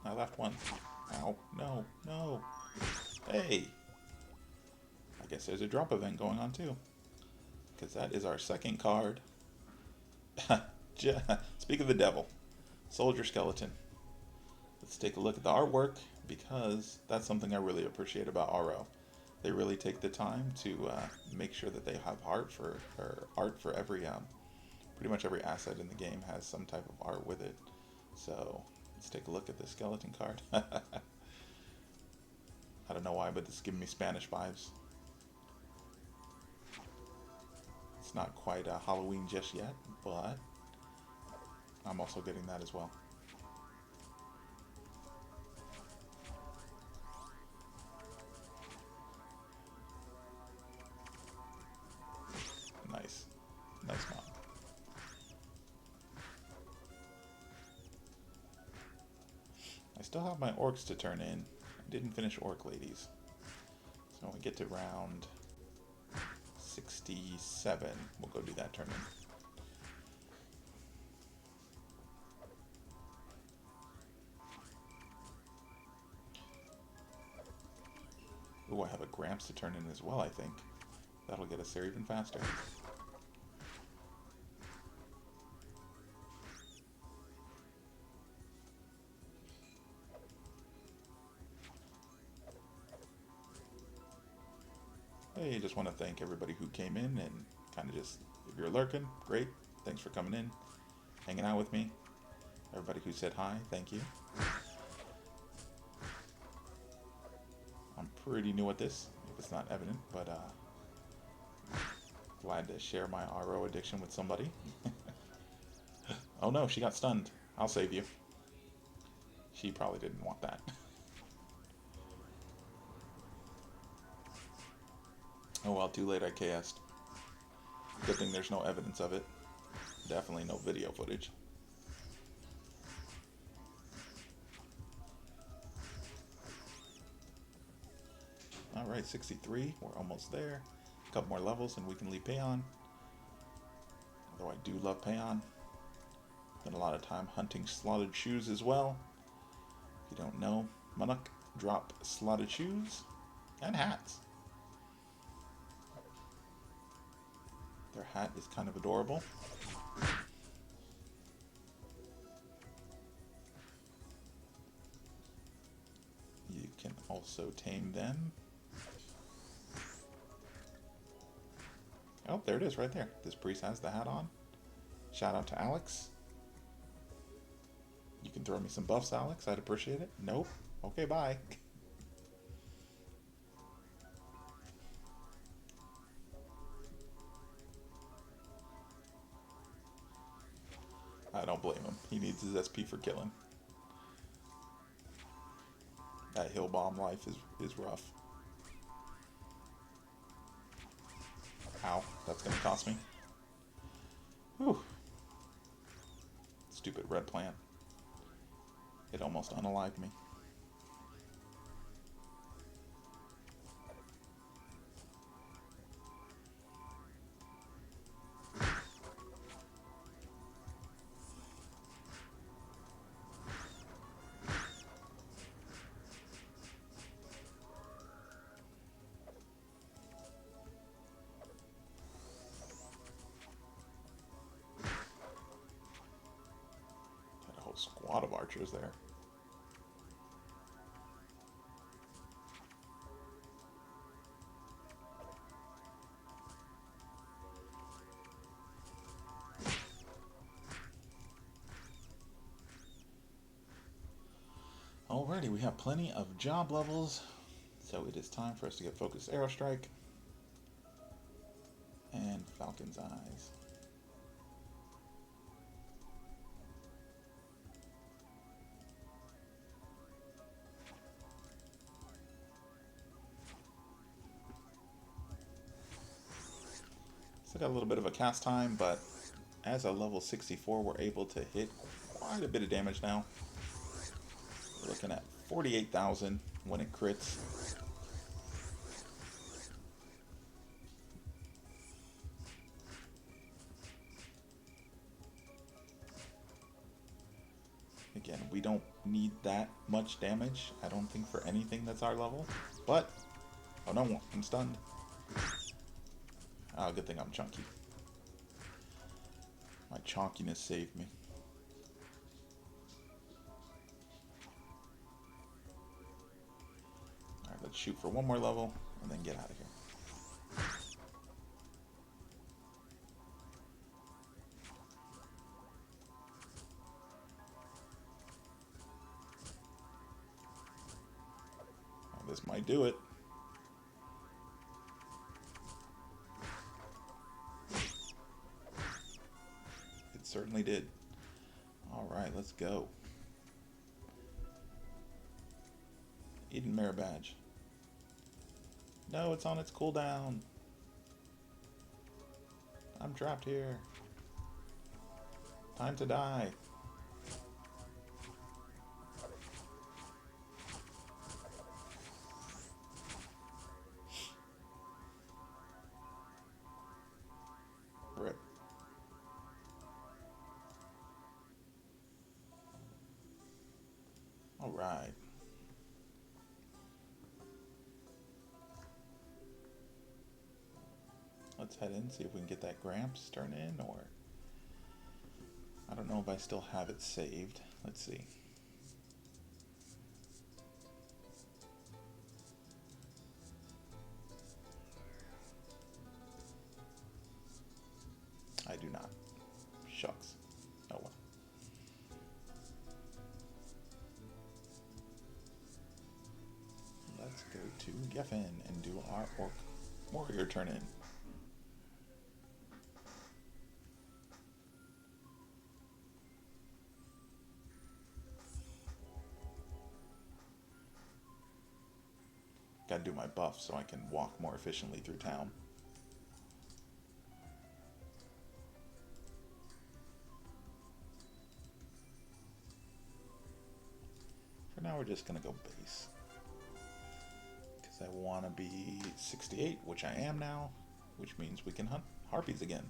I left one. Ow. No. No. Hey! I guess there's a drop event going on too. Because that is our second card. Speak of the devil. Soldier Skeleton. Let's take a look at the artwork, because that's something I really appreciate about iRO. They really take the time to make sure that they have art for every pretty much every asset in the game has some type of art with it. So let's take a look at this skeleton card. I don't know why, but this is giving me Spanish vibes. It's not quite Halloween just yet, but I'm also getting that as well. Nice. Nice mod. I still have my orcs to turn in. I didn't finish orc ladies. So when we get to round 67, we'll go do that turn in. Ooh, I have a Gramps to turn in as well, I think. That'll get us there even faster. Hey, just want to thank everybody who came in and kind of just, if you're lurking, great. Thanks for coming in, hanging out with me. Everybody who said hi, thank you. I'm pretty new at this, if it's not evident, but glad to share my iRO addiction with somebody. Oh no, she got stunned. I'll save you. She probably didn't want that. Oh well, too late I KS'd. Good thing there's no evidence of it. Definitely no video footage. Alright, 63. We're almost there. A couple more levels and we can leave Seaon. Although I do love Seaon. Spent a lot of time hunting slotted shoes as well. If you don't know, Monarch drop slotted shoes and hats. Their hat is kind of adorable. You can also tame them. Oh, there it is right there. This priest has the hat on. Shout out to Alex. You can throw me some buffs, Alex. I'd appreciate it. Nope. Okay, bye. I don't blame him. He needs his SP for killing. That hill bomb life is rough. Ow, that's gonna cost me. Whew. Stupid red plant. It almost unalived me. Got a whole squad of archers there. Alrighty, we have plenty of job levels, so it is time for us to get focused arrow strike and Falcon's Eyes. Still got a little bit of a cast time, but as a level 64, we're able to hit quite a bit of damage now. We're looking at 48,000 when it crits. Again, we don't need that much damage, I don't think, for anything that's our level. But, oh no, I'm stunned. Oh, good thing I'm chunky. My chonkiness saved me. Alright, let's shoot for one more level and then get out of here. Oh, this might do it. It certainly did. Alright, let's go. Eden Mare badge. No, it's on its cooldown. I'm trapped here. Time to die. Rip. Alright. Let's head in, see if we can get that Gramps turn in, or... I don't know if I still have it saved. Let's see. I do not. Shucks. Oh well. Let's go to Geffen and do our Orc Warrior turn in. Gotta do my buff so I can walk more efficiently through town. For now, we're just gonna go base. Because I want to be 68, which I am now, which means we can hunt harpies again.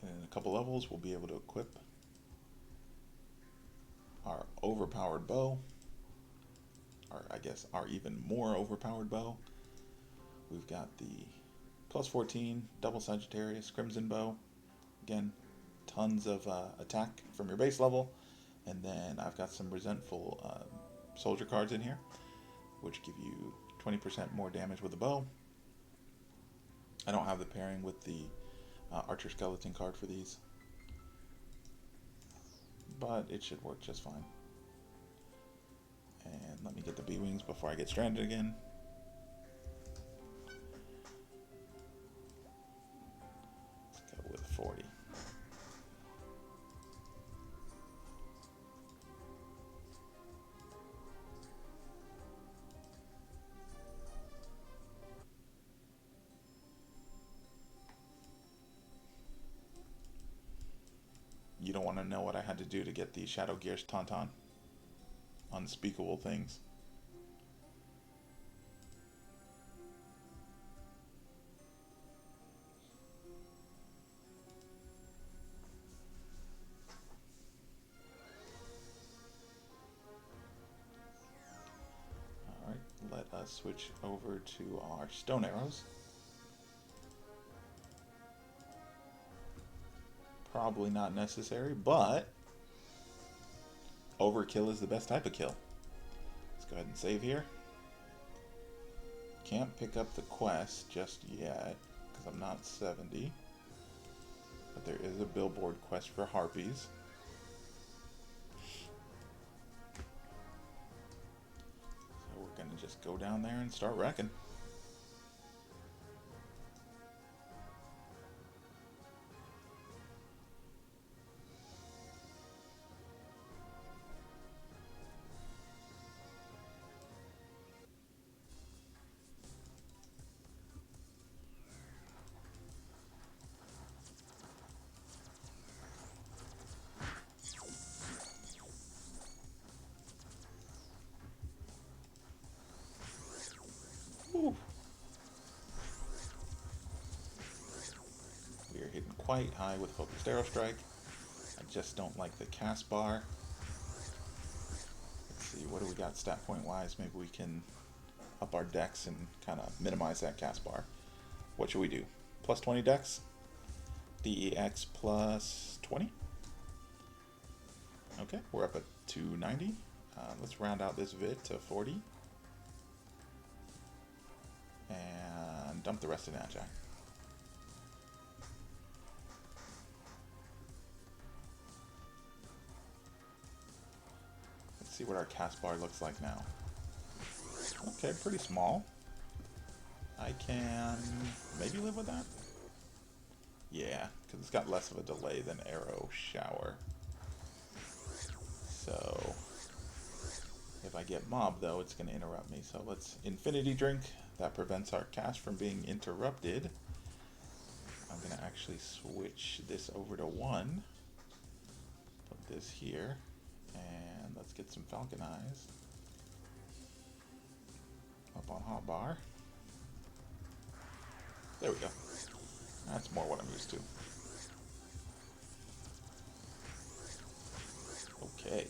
And in a couple levels, we'll be able to equip our overpowered bow, or I guess our even more overpowered bow. We've got the plus 14 double Sagittarius Crimson bow. Again, tons of attack from your base level, and then I've got some resentful soldier cards in here, which give you 20% more damage with a bow. I don't have the pairing with the Archer Skeleton card for these, but it should work just fine. And let me get the B-Wings before I get stranded again. Let's go with 40. You don't want to know what I had to do to get the Shadow Gears Tauntaun. Unspeakable things. Alright, let us switch over to our stone arrows. Probably not necessary, but overkill is the best type of kill. Let's go ahead and save here. Can't pick up the quest just yet because I'm not 70. But there is a billboard quest for harpies. So we're going to just go down there and start wrecking. Whew. We are hitting quite high with Focused Arrow Strike. I just don't like the cast bar. Let's see, what do we got stat point wise? Maybe we can up our dex and kind of minimize that cast bar. What should we do? Plus 20 dex? DEX plus 20? Okay, we're up at 290. Let's round out this vid to 40. And dump the rest of that, Jack. Let's see what our cast bar looks like now. Okay, pretty small. I can maybe live with that. Yeah, because it's got less of a delay than Arrow Shower. So if I get mobbed, though, it's going to interrupt me. So let's Infinity Drink. That prevents our cast from being interrupted. I'm going to actually switch this over to 1. Put this here. And let's get some Falcon Eyes. Up on hotbar. There we go. That's more what I'm used to. Okay.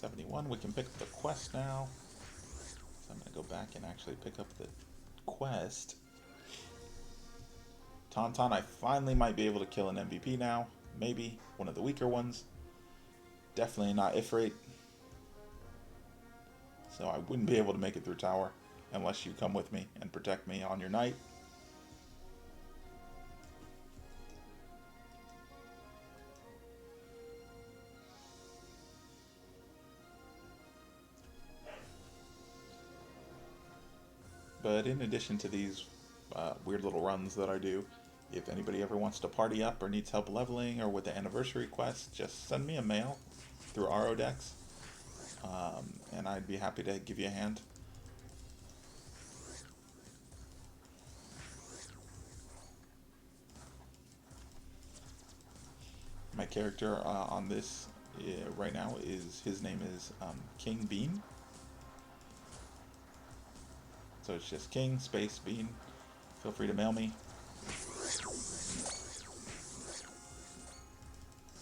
$71. We can pick up the quest now. So I'm going to go back and actually pick up the quest. Tauntaun, I finally might be able to kill an MVP now. Maybe one of the weaker ones. Definitely not Ifrit. So I wouldn't be able to make it through tower unless you come with me and protect me on your night. But in addition to these weird little runs that I do, if anybody ever wants to party up or needs help leveling or with the anniversary quest, just send me a mail through iRO decks, and I'd be happy to give you a hand. My character on this right now his name is King Bean. So it's just King space Bean. Feel free to mail me.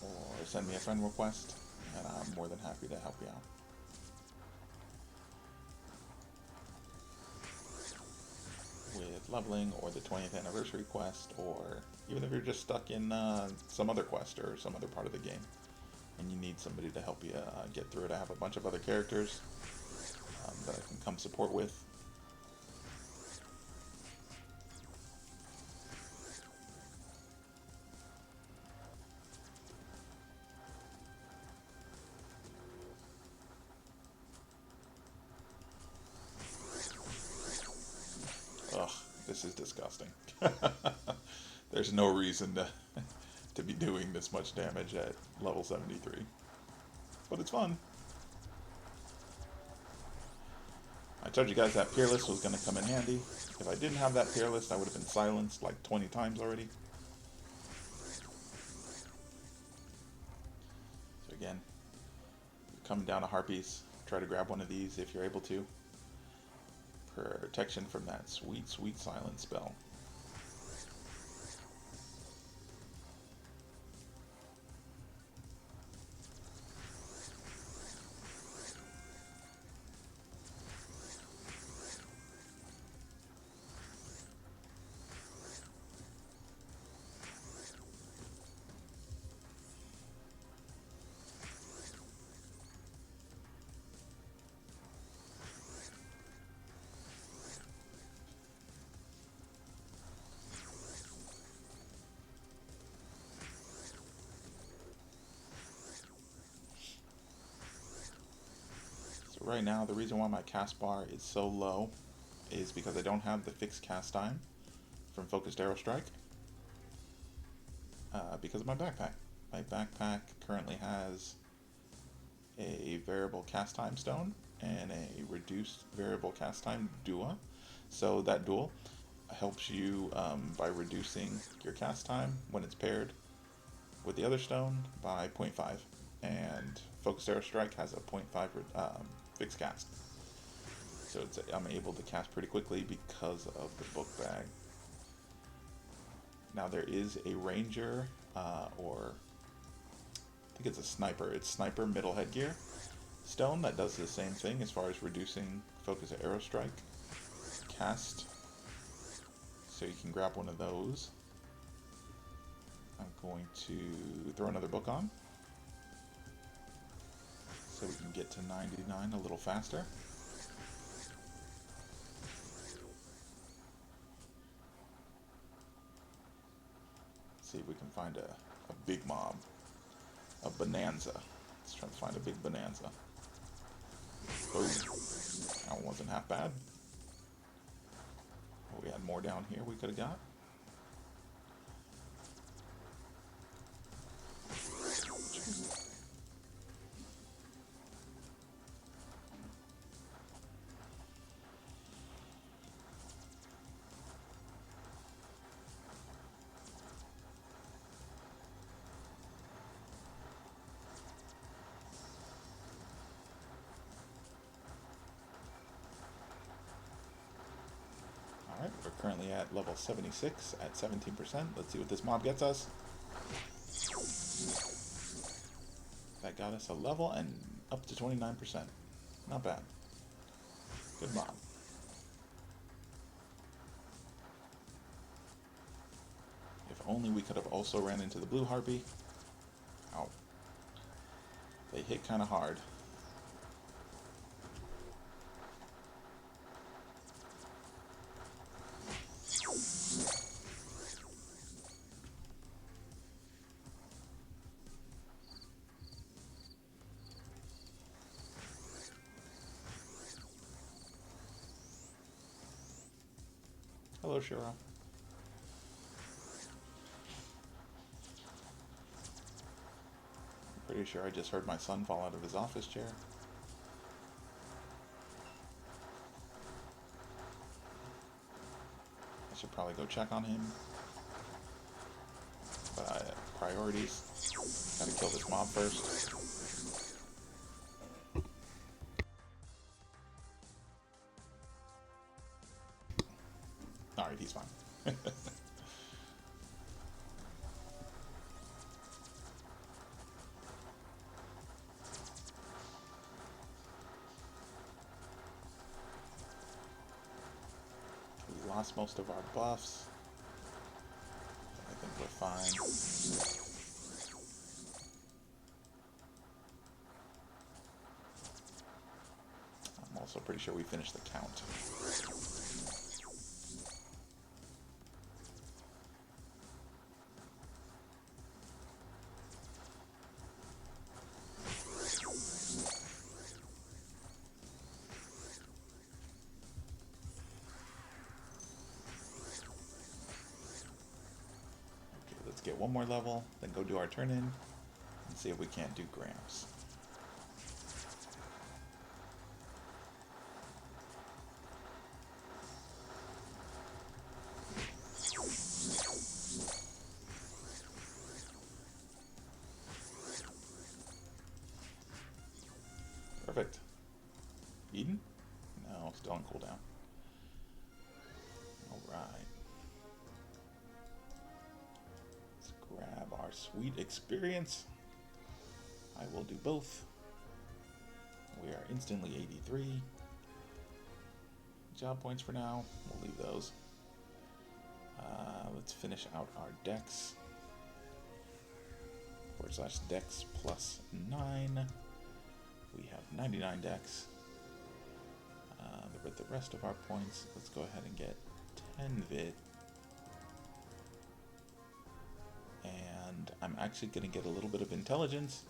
Or send me a friend request, and I'm more than happy to help you out. With leveling, or the 20th anniversary quest, or even if you're just stuck in some other quest or some other part of the game, and you need somebody to help you get through it. I have a bunch of other characters that I can come support with. Ugh, this is disgusting. There's no reason to be doing this much damage at level 73. But it's fun. I told you guys that Peerless was going to come in handy. If I didn't have that Peerless, I would have been silenced like 20 times already. So again, come down to Harpies, try to grab one of these if you're able to. Protection from that sweet, sweet silence spell. Right now, the reason why my cast bar is so low is because I don't have the fixed cast time from Focused Arrow Strike because of my backpack. My backpack currently has a variable cast time stone and a reduced variable cast time Dua. So that dual helps you by reducing your cast time when it's paired with the other stone by 0.5. And Focused Arrow Strike has a 0.5 fixed cast. So I'm able to cast pretty quickly because of the book bag. Now there is a ranger, or I think it's a sniper. It's sniper middle headgear stone that does the same thing as far as reducing focus arrow strike cast. So you can grab one of those. I'm going to throw another book on so we can get to 99 a little faster. See if we can find a big mob. A bonanza. Let's try to find a big bonanza. Boom. That one wasn't half bad. Oh, we had more down here we could have got. Alright, we're currently at level 76 at 17%. Let's see what this mob gets us. That got us a level and up to 29%. Not bad. Good mob. If only we could have also ran into the blue harpy. Ow. They hit kind of hard. Hello, Shira. Pretty sure I just heard my son fall out of his office chair. I should probably go check on him. But priorities. Gotta kill this mob first. Alright, he's fine. lost most of our buffs. I think we're fine. I'm also pretty sure we finished the count. Let's get one more level, then go do our turn in, and see if we can't do Gramps. Perfect. Eden? No, still on cooldown. Alright. Let's grab our sweet experience. I will do both. We are instantly 83. Job points for now. We'll leave those. Let's finish out our dex. / dex plus 9. We have 99 dex. With the rest of our points, let's go ahead and get 10 vid. And I'm actually going to get a little bit of intelligence.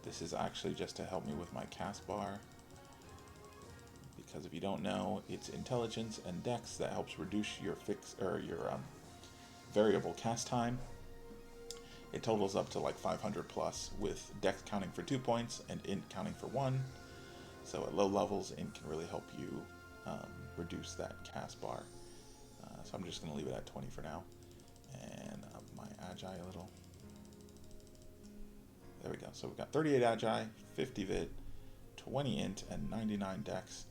This is actually just to help me with my cast bar. Because if you don't know, it's intelligence and dex that helps reduce your variable cast time. It totals up to like 500 plus, with dex counting for 2 points and int counting for 1. So at low levels, int can really help you reduce that cast bar. So I'm just going to leave it at 20 for now. And up my agi a little. There we go. So we've got 38 agi, 50 vid, 20 int, and 99 dex.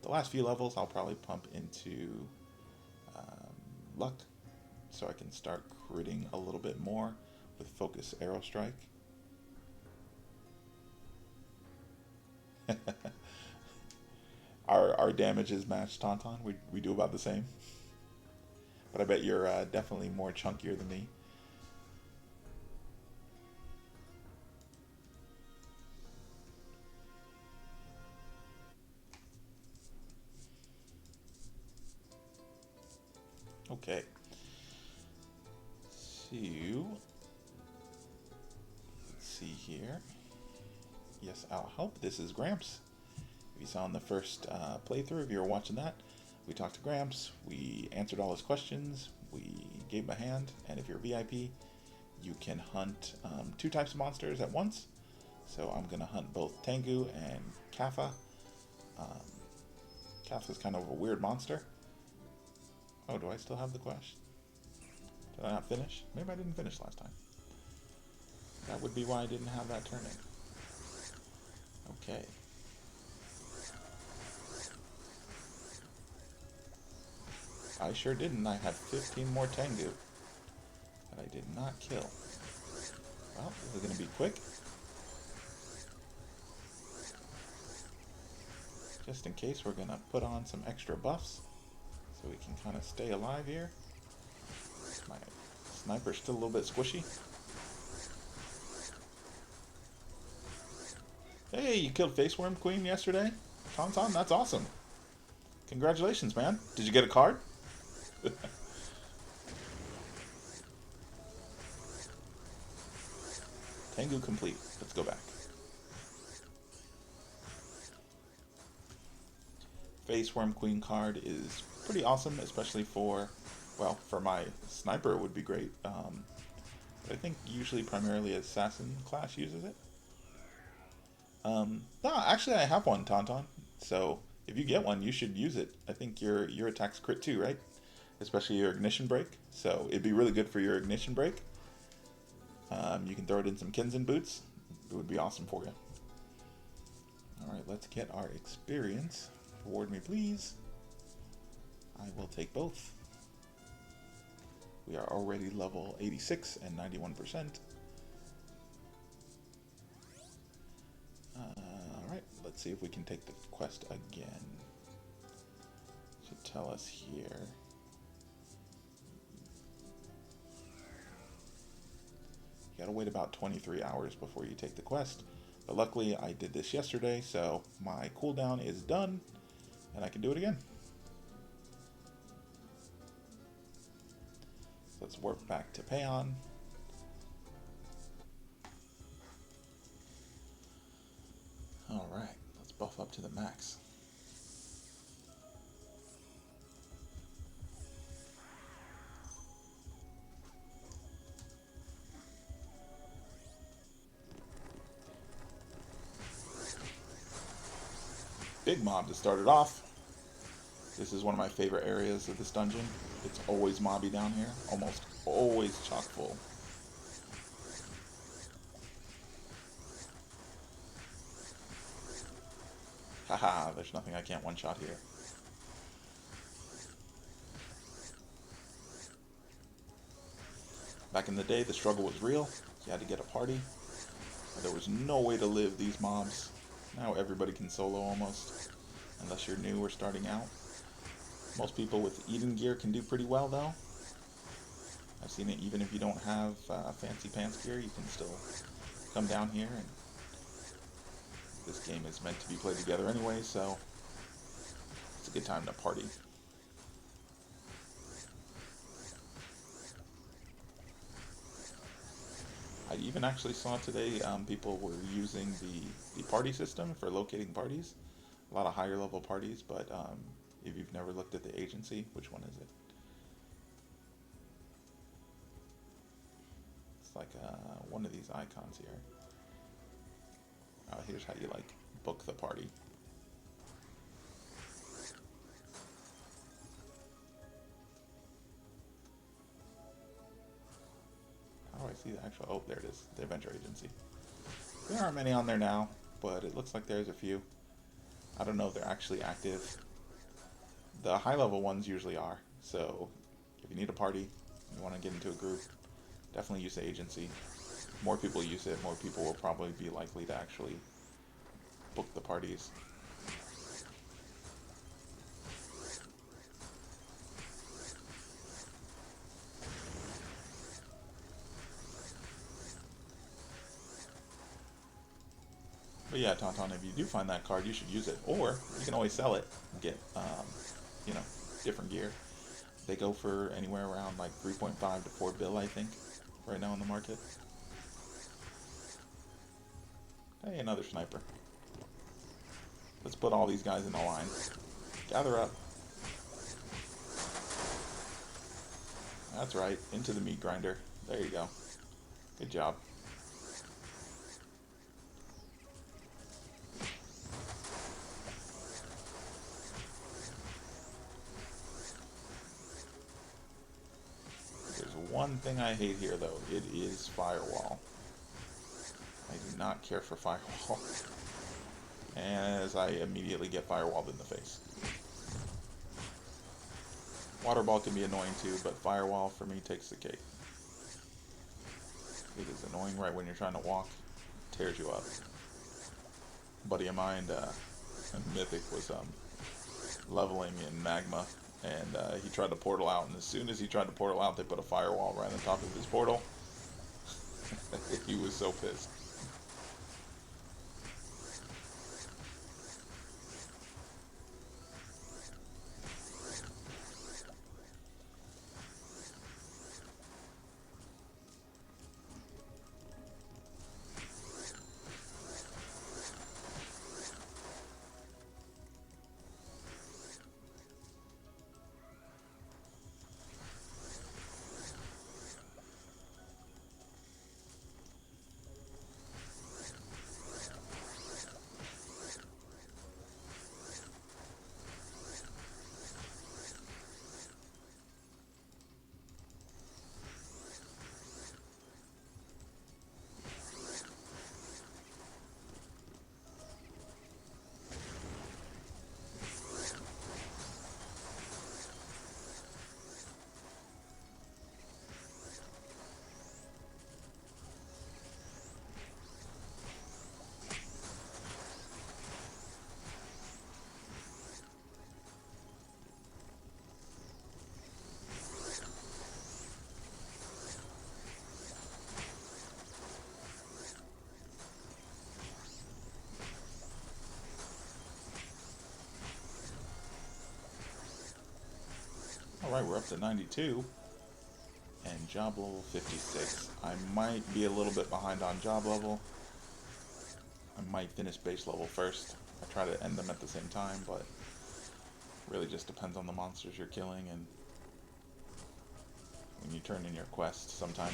The last few levels I'll probably pump into luck, so I can start critting a little bit more with focus arrow strike. Our damage is matched, Tauntaun. We do about the same. But I bet you're definitely more chunkier than me. Okay. So, let's see here. Yes, I'll help. This is Gramps. If you saw in the first playthrough, if you were watching that, we talked to Gramps, we answered all his questions, we gave him a hand, and if you're VIP, you can hunt 2 types of monsters at once. So I'm going to hunt both Tengu and Kappa. Kappa's kind of a weird monster. Oh, do I still have the quest? Did I not finish? Maybe I didn't finish last time. That would be why I didn't have that turn in. Okay. I sure didn't. I had 15 more Tengu that I did not kill. Well, this is going to be quick. Just in case, we're going to put on some extra buffs so we can kind of stay alive here. My sniper's still a little bit squishy. Hey, you killed Faceworm Queen yesterday? Tauntaun, that's awesome. Congratulations, man. Did you get a card? Tengu complete. Let's go back. Faceworm Queen card is pretty awesome, especially for, well, for my sniper it would be great. But I think usually primarily assassin class uses it. No, actually I have one, Tauntaun. So if you get one, you should use it. I think your attacks crit too, right? Especially your ignition break. So it'd be really good for your ignition break. You can throw it in some Kinzen boots. It would be awesome for you. Alright, let's get our experience. Reward me, please. I will take both. We are already level 86 and 91%. Alright, let's see if we can take the quest again. to tell us here. You gotta wait about 23 hours before you take the quest. But luckily I did this yesterday, so my cooldown is done and I can do it again. So let's warp back to Seaon. Alright, let's buff up to the max. Big mob to start it off. This is one of my favorite areas of this dungeon. It's always mobby down here, almost always chock full. Haha, there's nothing I can't one-shot here. Back in the day, the struggle was real. You had to get a party. There was no way to live these mobs. Now everybody can solo almost, unless you're new or starting out. Most people with Eden gear can do pretty well though. I've seen it even if you don't have fancy pants gear, you can still come down here. And this game is meant to be played together anyway, so it's a good time to party. I even actually saw today people were using the party system for locating parties. A lot of higher level parties, but if you've never looked at the agency, which one is it? It's like one of these icons here. Here's how you like book the party. How do I see the actual? Oh, there it is. The Adventure Agency. There aren't many on there now, but it looks like there's a few. I don't know if they're actually active. The high level ones usually are. So if you need a party, you want to get into a group, definitely use the agency. More people use it, more people will probably be likely to actually book the parties. But yeah, Tauntaun, if you do find that card, you should use it. Or you can always sell it and get, you know, different gear. They go for anywhere around like 3.5 to 4 bill, I think, right now on the market. Hey, another sniper. Let's put all these guys in a line. Gather up. That's right, into the meat grinder. There you go. Good job. There's one thing I hate here, though. It is firewall. I do not care for firewall. As I immediately get firewalled in the face. Water ball can be annoying too, but firewall for me takes the cake. It is annoying right when you're trying to walk. It tears you up. A buddy of mine, Mythic, was leveling in magma, and he tried to portal out, and as soon as he tried to portal out, they put a firewall right on top of his portal. He was so pissed. to 92. And job level 56. I might be a little bit behind on job level. I might finish base level first. I try to end them at the same time, but really just depends on the monsters you're killing. And when you turn in your quest, sometimes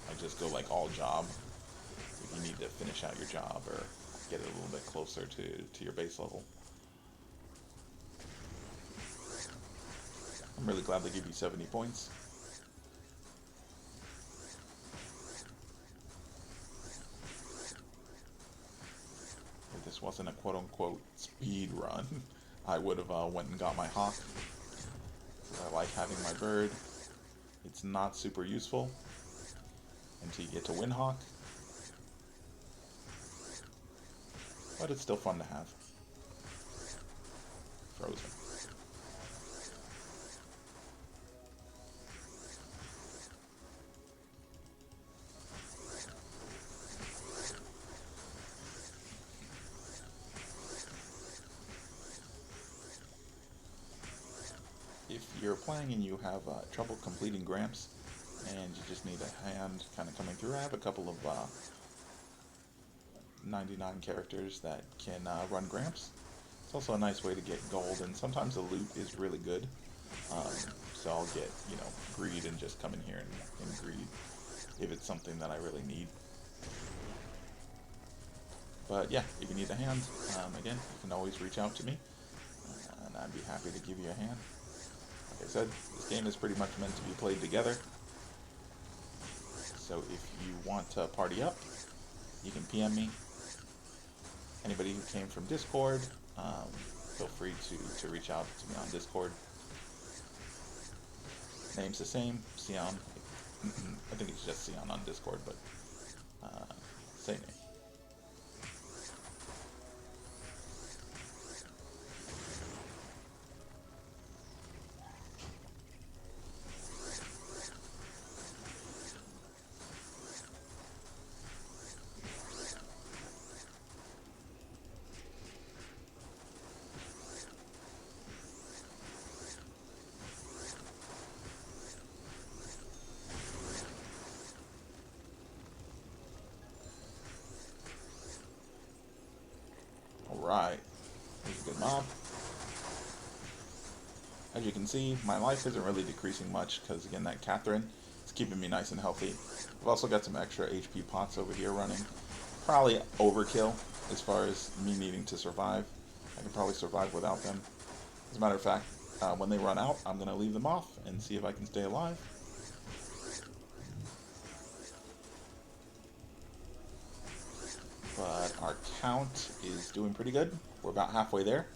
I just go like all job if you need to finish out your job or get it a little bit closer to your base level. I'm really glad they give you 70 points. If this wasn't a quote-unquote speed run, I would have went and got my hawk. I like having my bird. It's not super useful until you get to win hawk, but it's still fun to have. Frozen. If you're playing and you have trouble completing Gramps, and you just need a hand kind of coming through, I have a couple of 99 characters that can run Gramps. It's also a nice way to get gold, and sometimes the loot is really good. So I'll get, greed and just come in here and greed if it's something that I really need. But yeah, if you need a hand, again, you can always reach out to me, and I'd be happy to give you a hand. Like I said, this game is pretty much meant to be played together. So if you want to party up, you can PM me. Anybody who came from Discord, feel free to reach out to me on Discord. Name's the same, Seaon. I think it's just Seaon on Discord, but same name. Alright, here's a good mob. As you can see, my life isn't really decreasing much because, again, that Catherine is keeping me nice and healthy. I've also got some extra HP pots over here running. Probably overkill as far as me needing to survive. I can probably survive without them. As a matter of fact, when they run out, I'm going to leave them off and see if I can stay alive. But our count is doing pretty good. We're about halfway there.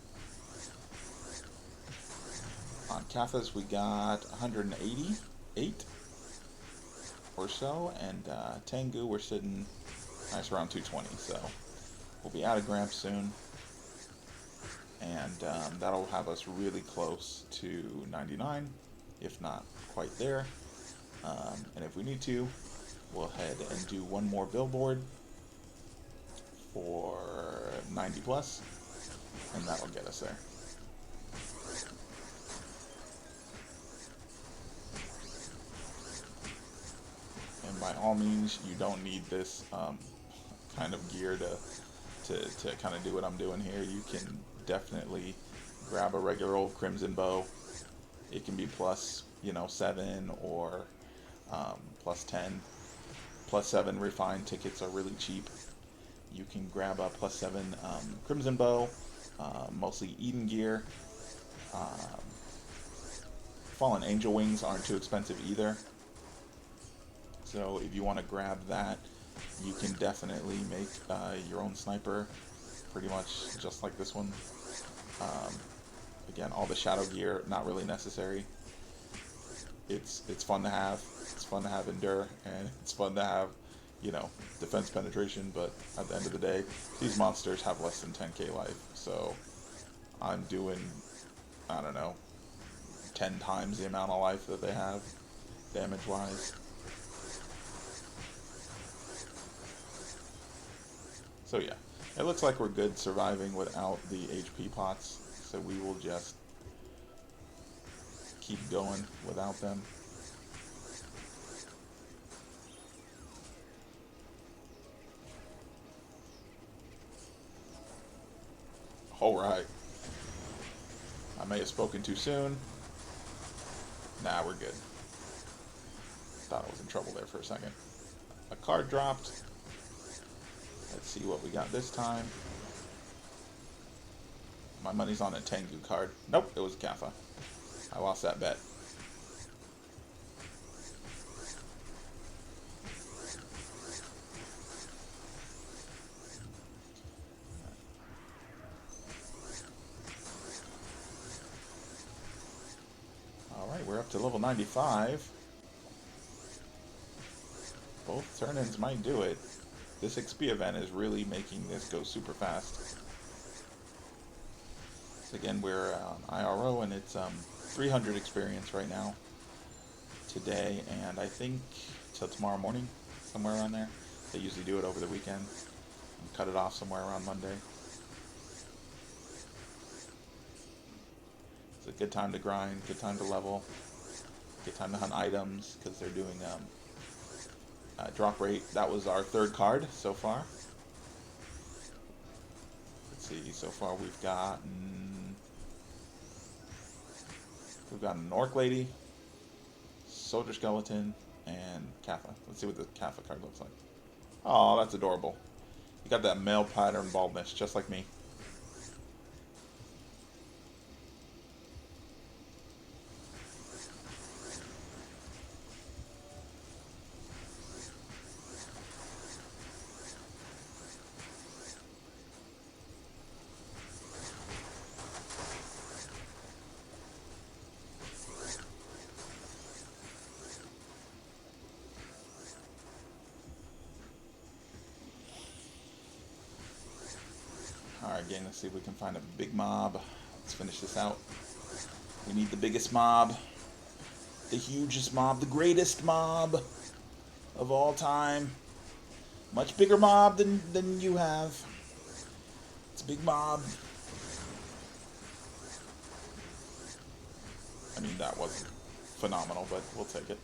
On Kathas, we got 188 or so, and Tengu, we're sitting nice around 220, so we'll be out of Gramps soon, and that'll have us really close to 99, if not quite there. And if we need to, we'll head and do one more billboard for 90 plus, and that'll get us there. And by all means, you don't need this kind of gear to kind of do what I'm doing here. You can definitely grab a regular old Crimson Bow. It can be plus, 7 or plus 10. Plus 7 refined tickets are really cheap. You can grab a plus 7 Crimson Bow, mostly Eden gear. Fallen Angel Wings aren't too expensive either. So if you want to grab that, you can definitely make your own sniper, pretty much just like this one. Again, all the shadow gear, not really necessary. It's fun to have. It's fun to have endure, and it's fun to have, defense penetration, but at the end of the day, these monsters have less than 10k life, so I'm doing, 10 times the amount of life that they have, damage-wise. So yeah, it looks like we're good surviving without the HP pots, so we will just keep going without them. Alright. I may have spoken too soon. Nah, we're good. Thought I was in trouble there for a second. A card dropped. Let's see what we got this time. My money's on a Tengu card. Nope, it was a Kappa. I lost that bet. Alright, we're up to level 95. Both turn-ins might do it. This XP event is really making this go super fast. So again, we're on iRO, and it's 300 experience right now today, and I think till tomorrow morning, somewhere around there. They usually do it over the weekend and cut it off somewhere around Monday. It's a good time to grind, good time to level, good time to hunt items, because they're doing drop rate. That was our third card so far. Let's see, so far we've gotten an Orc Lady, Soldier Skeleton, and Kappa. Let's see what the Kappa card looks like. Oh, that's adorable. You got that male pattern baldness, just like me. Alright, gang, let's see if we can find a big mob. Let's finish this out. We need the biggest mob, the hugest mob, the greatest mob of all time. Much bigger mob than you have. It's a big mob. I mean, that wasn't phenomenal, but we'll take it.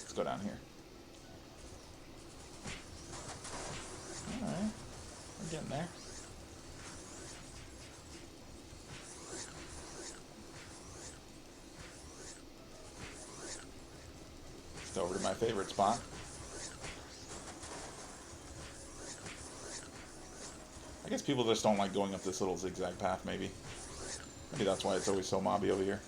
Let's go down here. Alright, we're getting there. Over to my favorite spot. I guess people just don't like going up this little zigzag path, maybe. Maybe that's why it's always so mobby over here.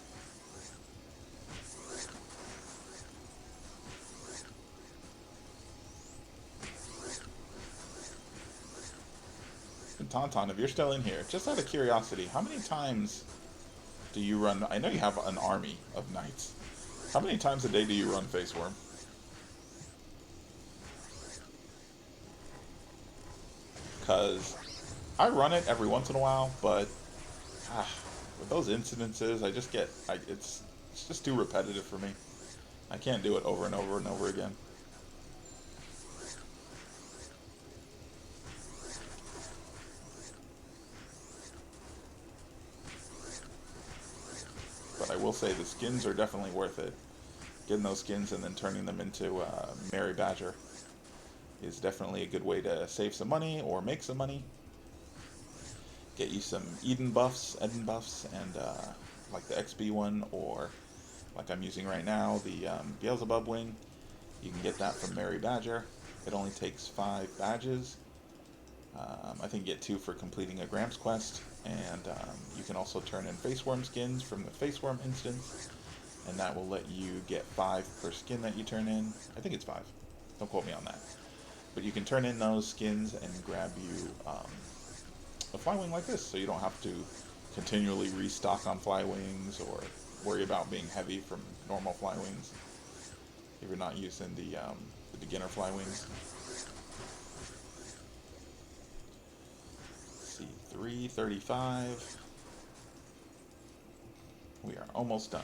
And Tauntaun, if you're still in here, just out of curiosity, how many times do you run? I know you have an army of knights. How many times a day do you run Face Worm? Because I run it every once in a while, but with those incidences, I just get, it's just too repetitive for me. I can't do it over and over and over again. But I will say the skins are definitely worth it. Getting those skins and then turning them into Mary Badger is definitely a good way to save some money or make some money. Get you some Eden buffs, and like the XP one, or like I'm using right now, the Beelzebub wing. You can get that from Mary Badger. It only takes 5 badges. I think you get 2 for completing a Gramps quest, and you can also turn in Faceworm skins from the Faceworm instance, and that will let you get 5 per skin that you turn in. I think it's 5. Don't quote me on that. But you can turn in those skins and grab you a Flywing like this, so you don't have to continually restock on Flywings or worry about being heavy from normal Flywings if you're not using the beginner Flywings. Let's see, 335. We are almost done.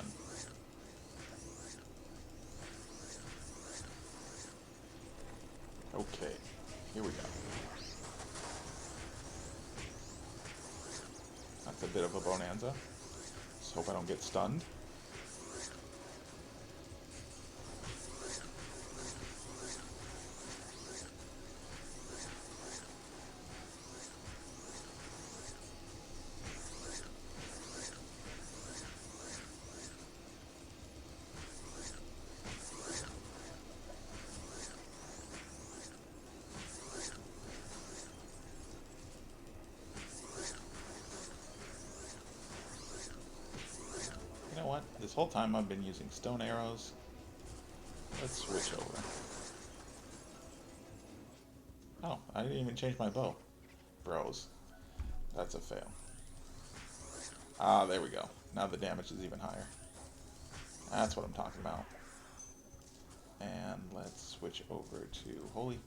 Okay, here we go. That's a bit of a bonanza. Just hope I don't get stunned. this whole time I've been using stone arrows. Let's switch over. Oh, I didn't even change my bow. Bros. That's a fail. Ah, there we go. Now the damage is even higher. That's what I'm talking about. And let's switch over to Holy.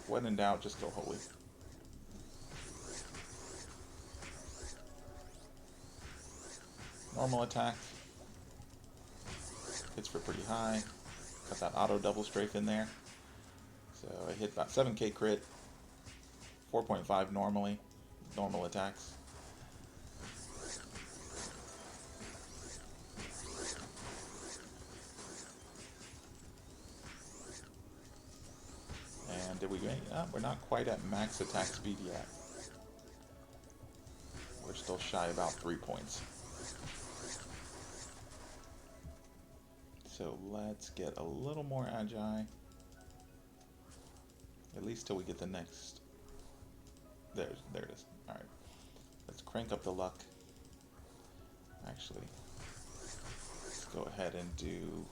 When in doubt, just go Holy. Normal attack. Hits for pretty high. Got that auto double strafe in there. So I hit about 7k crit. 4.5 normally. Normal attacks. And did we get? We're not quite at max attack speed yet. We're still shy about 3 points. So let's get a little more agile. At least till we get the next. There it is. Alright. Let's crank up the luck. Actually, let's go ahead and do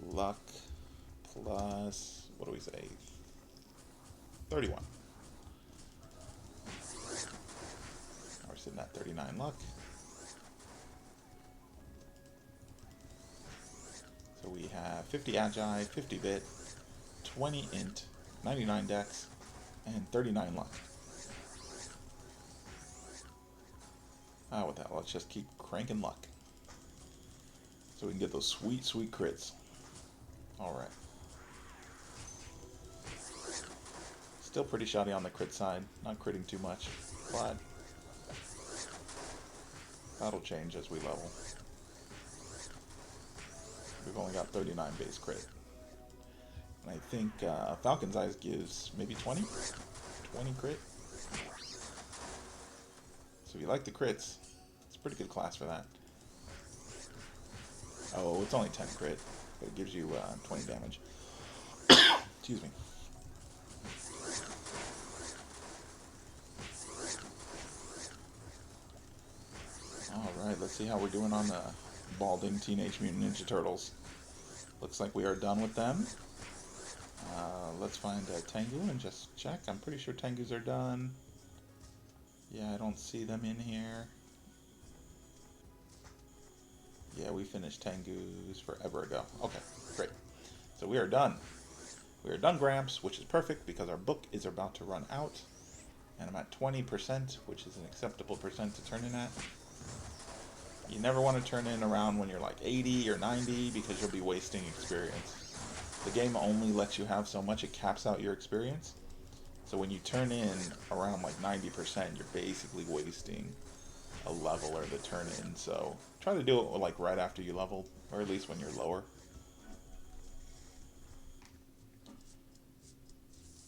luck plus, what do we say? 31. We're sitting at 39 luck. So we have 50 Agi, 50 Bit, 20 Int, 99 Dex, and 39 luck. Ah, with that, let's just keep cranking luck. So we can get those sweet, sweet crits. Alright. Still pretty shoddy on the crit side. Not critting too much, but that'll change as we level. We've only got 39 base crit. And I think Falcon's Eyes gives maybe 20? 20 crit? So if you like the crits, it's a pretty good class for that. Oh, it's only 10 crit, but it gives you 20 damage. Excuse me. Alright, let's see how we're doing on the balding Teenage Mutant Ninja Turtles. Looks like we are done with them. Let's find Tengu and just check. I'm pretty sure Tengus are done. Yeah, I don't see them in here. Yeah, we finished Tengus forever ago. Okay, great. So we are done. We are done, Gramps, which is perfect because our book is about to run out. And I'm at 20%, which is an acceptable percent to turn in at. You never want to turn in around when you're like 80 or 90 because you'll be wasting experience. The game only lets you have so much, it caps out your experience. So when you turn in around like 90%, you're basically wasting a level or the turn in. So try to do it like right after you level, or at least when you're lower.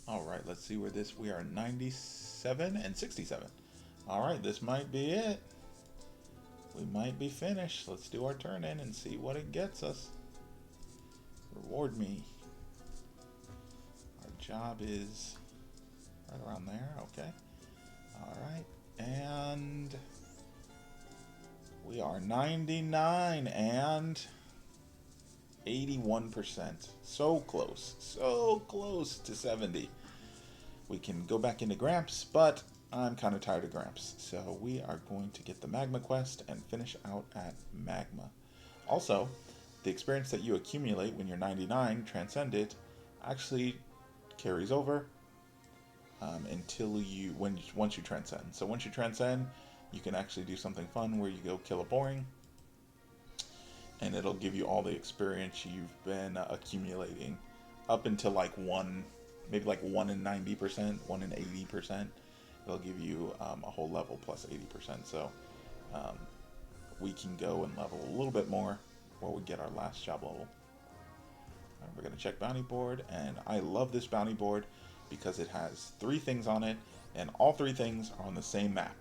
Alright, let's see where we are 97 and 67. Alright, this might be it. We might be finished. Let's do our turn in and see what it gets us. Reward me. Our job is right around there. Okay. Alright. And we are 99 and 81%. So close. So close to 70. We can go back into Gramps, but I'm kind of tired of Gramps. So we are going to get the Magma quest and finish out at Magma. Also, the experience that you accumulate when you're 99, Transcended, actually carries over until once you transcend. So once you transcend, you can actually do something fun where you go kill a boring, and it'll give you all the experience you've been accumulating up until like maybe like 1 in 90%, 1 in 80%. It'll give you a whole level plus 80%. So we can go and level a little bit more before we get our last job level. Right, we're going to check bounty board, and I love this bounty board because it has 3 things on it, and all 3 things are on the same map.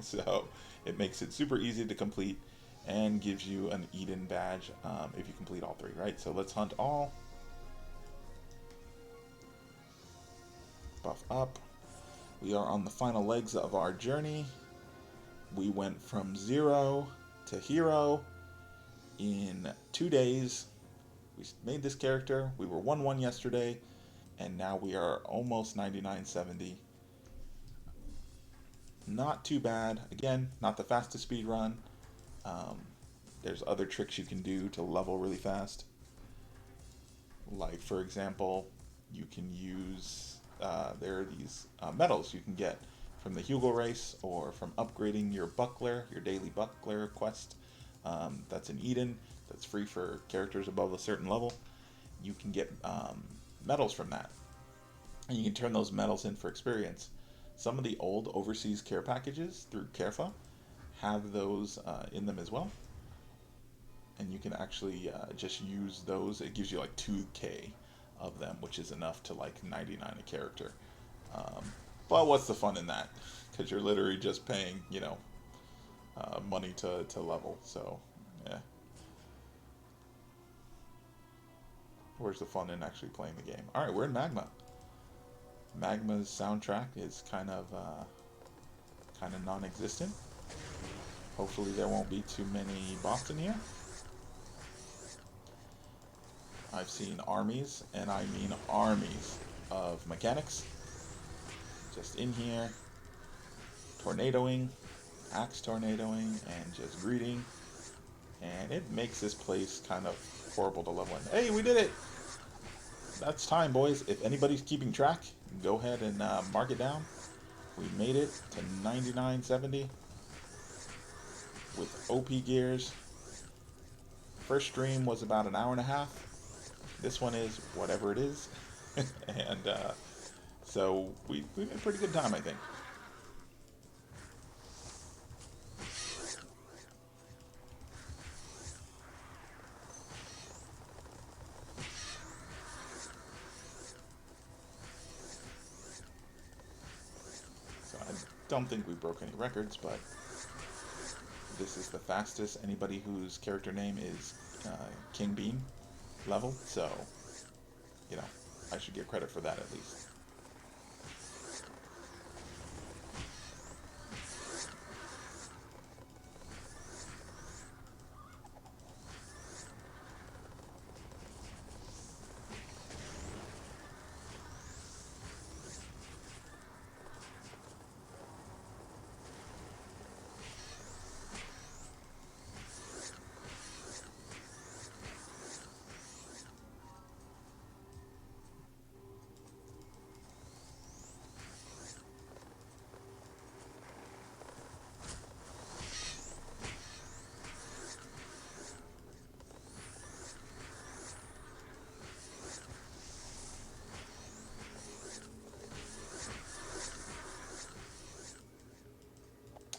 So it makes it super easy to complete and gives you an Eden badge if you complete all 3, right? So let's hunt all. Buff up. We are on the final legs of our journey. We went from 0 to hero in 2 days. We made this character. We were 1-1 yesterday, and now we are almost 9970. Not too bad. Again, not the fastest speed run. Um, there's other tricks you can do to level really fast. Like, for example, you can use, there are these medals you can get from the Hugel race or from upgrading your buckler, your daily buckler quest. That's in Eden. That's free for characters above a certain level. You can get medals from that. And you can turn those medals in for experience. Some of the old overseas care packages through Carefa have those in them as well. And you can actually just use those. It gives you like 2k of them, which is enough to like 99 a character. Um, but what's the fun in that? Because you're literally just paying, money to level. So, yeah. Where's the fun in actually playing the game? All right, we're in Magma. Magma's soundtrack is kind of non-existent. Hopefully there won't be too many bots in here. I've seen armies, and I mean armies, of mechanics just in here, tornadoing, axe tornadoing, and just greeting. And it makes this place kind of horrible to level in. Hey, we did it! That's time, boys. If anybody's keeping track, go ahead and mark it down. We made it to 9970 with OP gears. First stream was about an hour and a half. This one is whatever it is. And so we made a pretty good time, I think. So I don't think we broke any records, but this is the fastest anybody whose character name is King Bean level, so, I should get credit for that at least.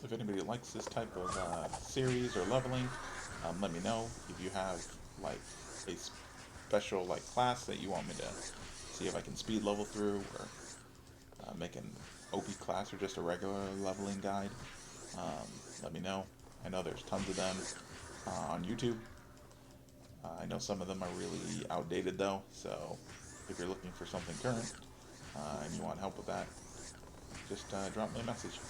If anybody likes this type of series or leveling, let me know. If you have like a special class that you want me to see if I can speed level through, or make an OP class or just a regular leveling guide, let me know. I know there's tons of them on YouTube. I know some of them are really outdated though, so if you're looking for something current and you want help with that, just drop me a message.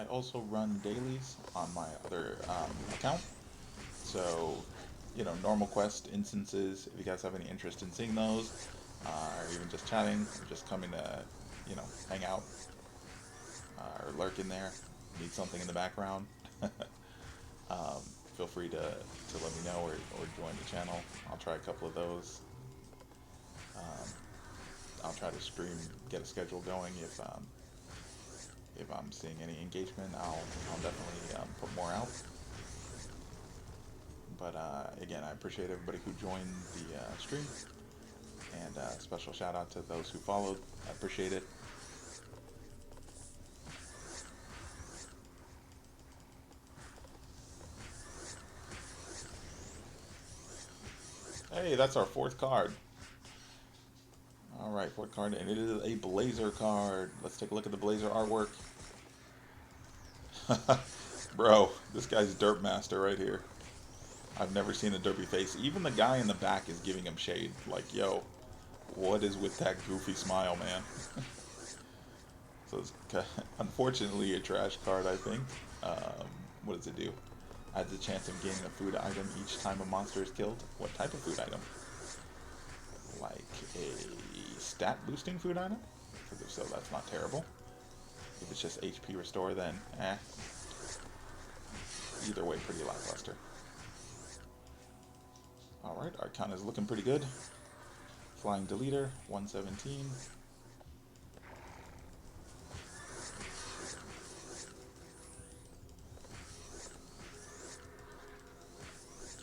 I also run dailies on my other account. So, you know, normal quest instances, if you guys have any interest in seeing those, or even just chatting, or just coming to, you know, hang out, or lurk in there, need something in the background, feel free to let me know or join the channel. I'll try a couple of those. I'll try to stream, get a schedule going. If I'm seeing any engagement, I'll definitely put more out. But again, I appreciate everybody who joined the stream, and special shout out to those who followed. I appreciate it. Hey, that's our fourth card. Alright, fourth card, and it is a Blazer card. Let's take a look at the Blazer artwork. Bro, this guy's Derp Master right here. I've never seen a derpy face. Even the guy in the back is giving him shade. Like, yo, what is with that goofy smile, man? So it's unfortunately a trash card, I think. What does it do? Adds a chance of gaining a food item each time a monster is killed. What type of food item? Like a stat boosting food item? Because if so, that's not terrible. If it's just HP restore, then either way, pretty lackluster. Alright, our count is looking pretty good. Flying Deleter, 117.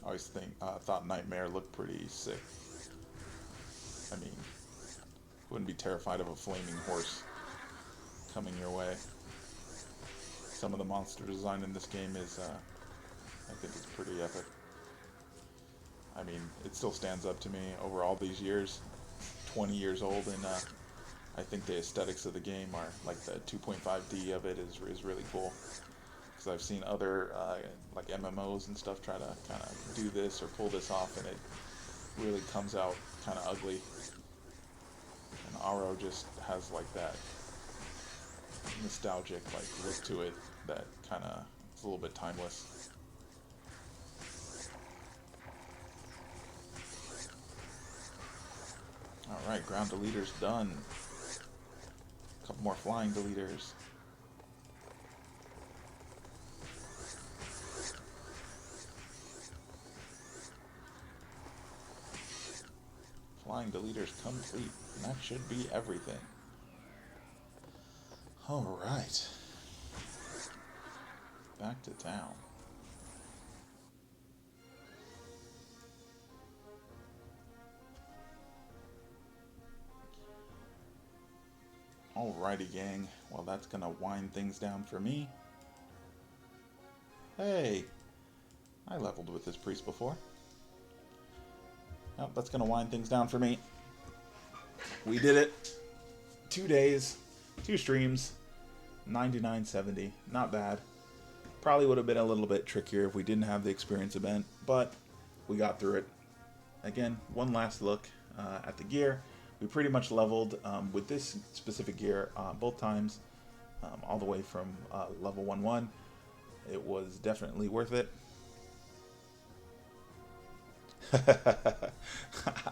I always thought Nightmare looked pretty sick. I mean, wouldn't be terrified of a flaming horse coming your way. Some of the monster design in this game is, I think it's pretty epic. I mean, it still stands up to me over all these years. 20 years old, and I think the aesthetics of the game are, like the 2.5D of it is really cool. Because I've seen other, like MMOs and stuff try to kind of do this or pull this off, and it really comes out kind of ugly. And iRO just has like that nostalgic like look to it that kind of is a little bit timeless. Alright, ground deleters done. A couple more flying deleters. Flying deleters complete, and that should be everything. Alright. Back to town. Alrighty, gang. Well, that's gonna wind things down for me. Hey! I leveled with this priest before. Well, that's gonna wind things down for me. We did it. 2 days, 2 streams, 99.70. Not bad. Probably would have been a little bit trickier if we didn't have the experience event, but we got through it. Again, one last look at the gear. We pretty much leveled with this specific gear both times, all the way from level 1-1. It was definitely worth it.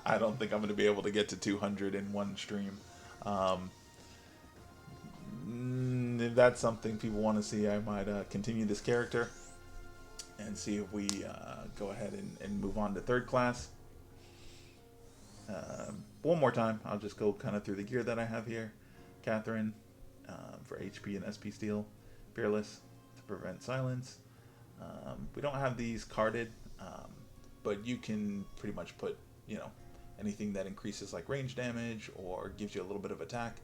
I don't think I'm going to be able to get to 200 in one stream. If that's something people want to see, I might continue this character and see if we go ahead and move on to third class. One more time, I'll just go kind of through the gear that I have here. Catherine for HP and SP Steel. Fearless to prevent silence. We don't have these carded, but you can pretty much put, you know, anything that increases like range damage or gives you a little bit of attack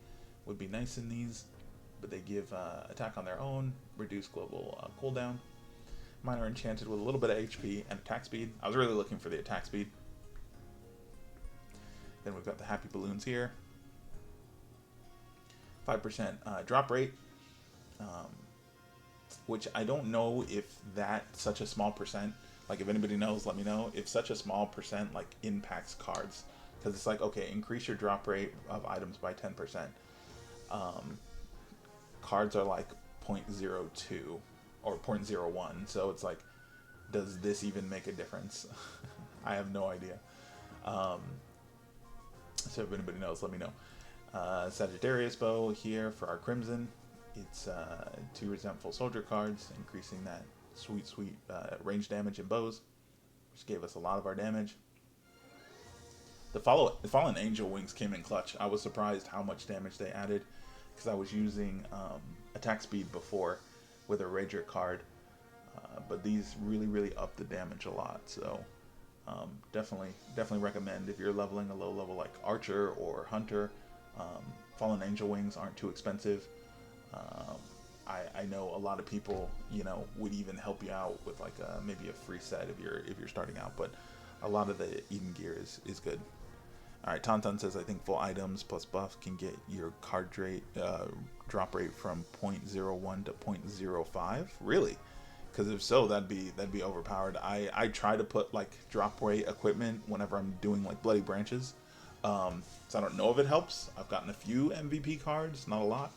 would be nice in these. But they give attack on their own, reduce global cooldown. Mine are enchanted with a little bit of HP and attack speed. I was really looking for the attack speed. Then we've got the Happy Balloons here. 5% drop rate. Which I don't know if that's such a small percent. Like, if anybody knows, let me know. If such a small percent, like, impacts cards. Because it's like, okay, increase your drop rate of items by 10%. Cards are like .02 or .01. So it's like, does this even make a difference? I have no idea. So if anybody knows, let me know. Sagittarius bow here for our Crimson. It's 2 resentful soldier cards, increasing that sweet range damage in bows, which gave us a lot of our damage. The Fallen Angel Wings came in clutch. I was surprised how much damage they added, because I was using attack speed before with a Rager card, but these really up the damage a lot. So definitely recommend if you're leveling a low level like Archer or Hunter. Fallen Angel Wings aren't too expensive. I know a lot of people, would even help you out with like maybe a free set if you're starting out, but a lot of the Eden gear is good. All right, Tauntaun says, I think full items plus buffs can get your card rate, drop rate from 0.01 to 0.05. Really? Because if so, that'd be overpowered. I try to put like drop rate equipment whenever I'm doing like Bloody Branches. So I don't know if it helps. I've gotten a few MVP cards, not a lot.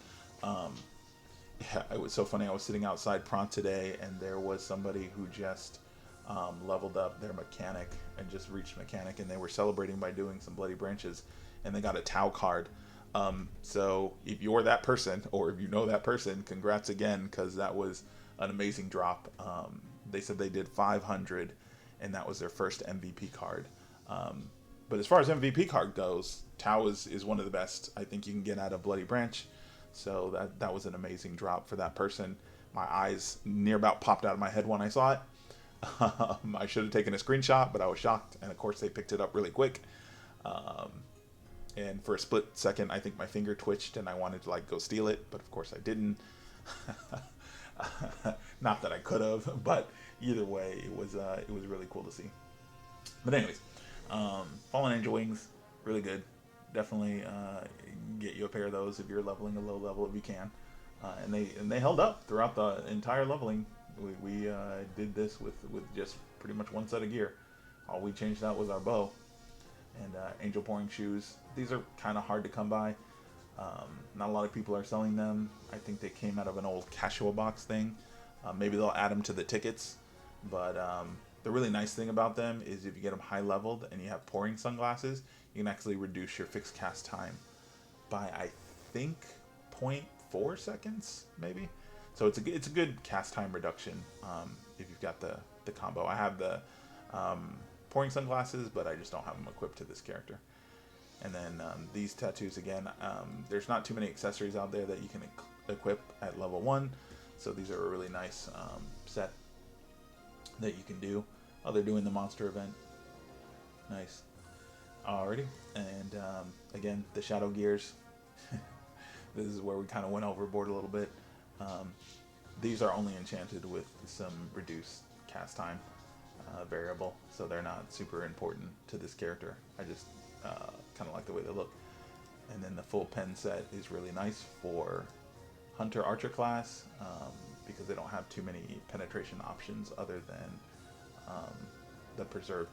Yeah, it was so funny. I was sitting outside Pront today, and there was somebody who just leveled up their mechanic and just reached mechanic, and they were celebrating by doing some Bloody Branches, and they got a Tau card. So if you're that person, or if you know that person, congrats again, because that was an amazing drop. They said they did 500, and that was their first MVP card. But as far as MVP card goes, Tau is one of the best I think you can get out of Bloody Branch. So that was an amazing drop for that person. My eyes near about popped out of my head when I saw it. I should have taken a screenshot, but I was shocked. And of course, they picked it up really quick. And for a split second, I think my finger twitched and I wanted to like go steal it, but of course I didn't. Not that I could have, but either way, it was really cool to see. But anyways, Fallen Angel Wings, really good. Definitely get you a pair of those if you're leveling a low level if you can. And they held up throughout the entire leveling. We did this with just pretty much one set of gear. All we changed out was our bow and Angel Pouring Shoes. These are kind of hard to come by. Not a lot of people are selling them. I think they came out of an old Cashua box thing. Maybe they'll add them to the tickets. But the really nice thing about them is if you get them high leveled and you have pouring sunglasses, you can actually reduce your fixed cast time by, I think, 0.4 seconds, maybe. So it's a good cast time reduction if you've got the combo. I have the pouring sunglasses, but I just don't have them equipped to this character. And then these tattoos, again, there's not too many accessories out there that you can equip at level 1. So these are a really nice set that you can do. Oh, they're doing the monster event. Nice. Alrighty. And again, the shadow gears. This is where we kind of went overboard a little bit. These are only enchanted with some reduced cast time variable, so they're not super important to this character. I just kind of like the way they look. And then the full pen set is really nice for Hunter Archer class because they don't have too many penetration options other than the preserved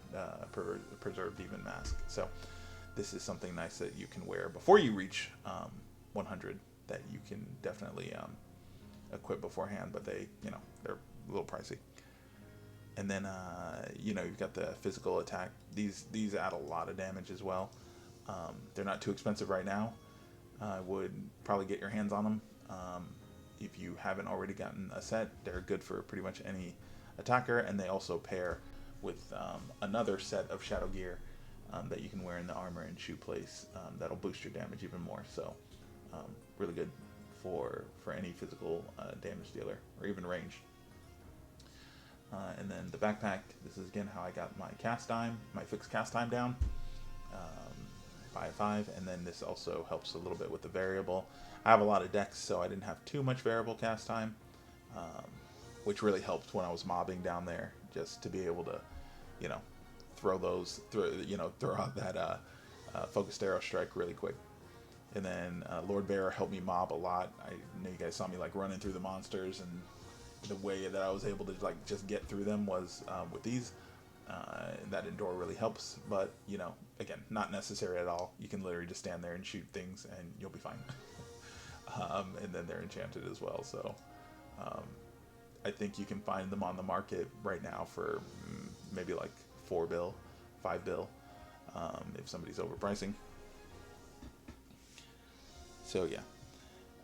demon mask. So this is something nice that you can wear before you reach 100 that you can definitely equip beforehand, but they're a little pricey. And then you've got the physical attack. These add a lot of damage as well. They're not too expensive right now. I would probably get your hands on them. If you haven't already gotten a set, they're good for pretty much any attacker, and they also pair with another set of shadow gear that you can wear in the armor and shoe place that'll boost your damage even more. So really good for any physical damage dealer or even range. And then the backpack, this is again how I got my fixed cast time down by 5, and then this also helps a little bit with the variable. I have a lot of decks, so I didn't have too much variable cast time, which really helped when I was mobbing down there, just to be able to, throw out that focused arrow strike really quick. And then Lord Bearer helped me mob a lot. I know you guys saw me like running through the monsters, and the way that I was able to like just get through them was with these. And that Endure really helps, but again, not necessary at all. You can literally just stand there and shoot things and you'll be fine. And then they're enchanted as well, so I think you can find them on the market right now for maybe like 4 bill, 5 bill, if somebody's overpricing. So yeah.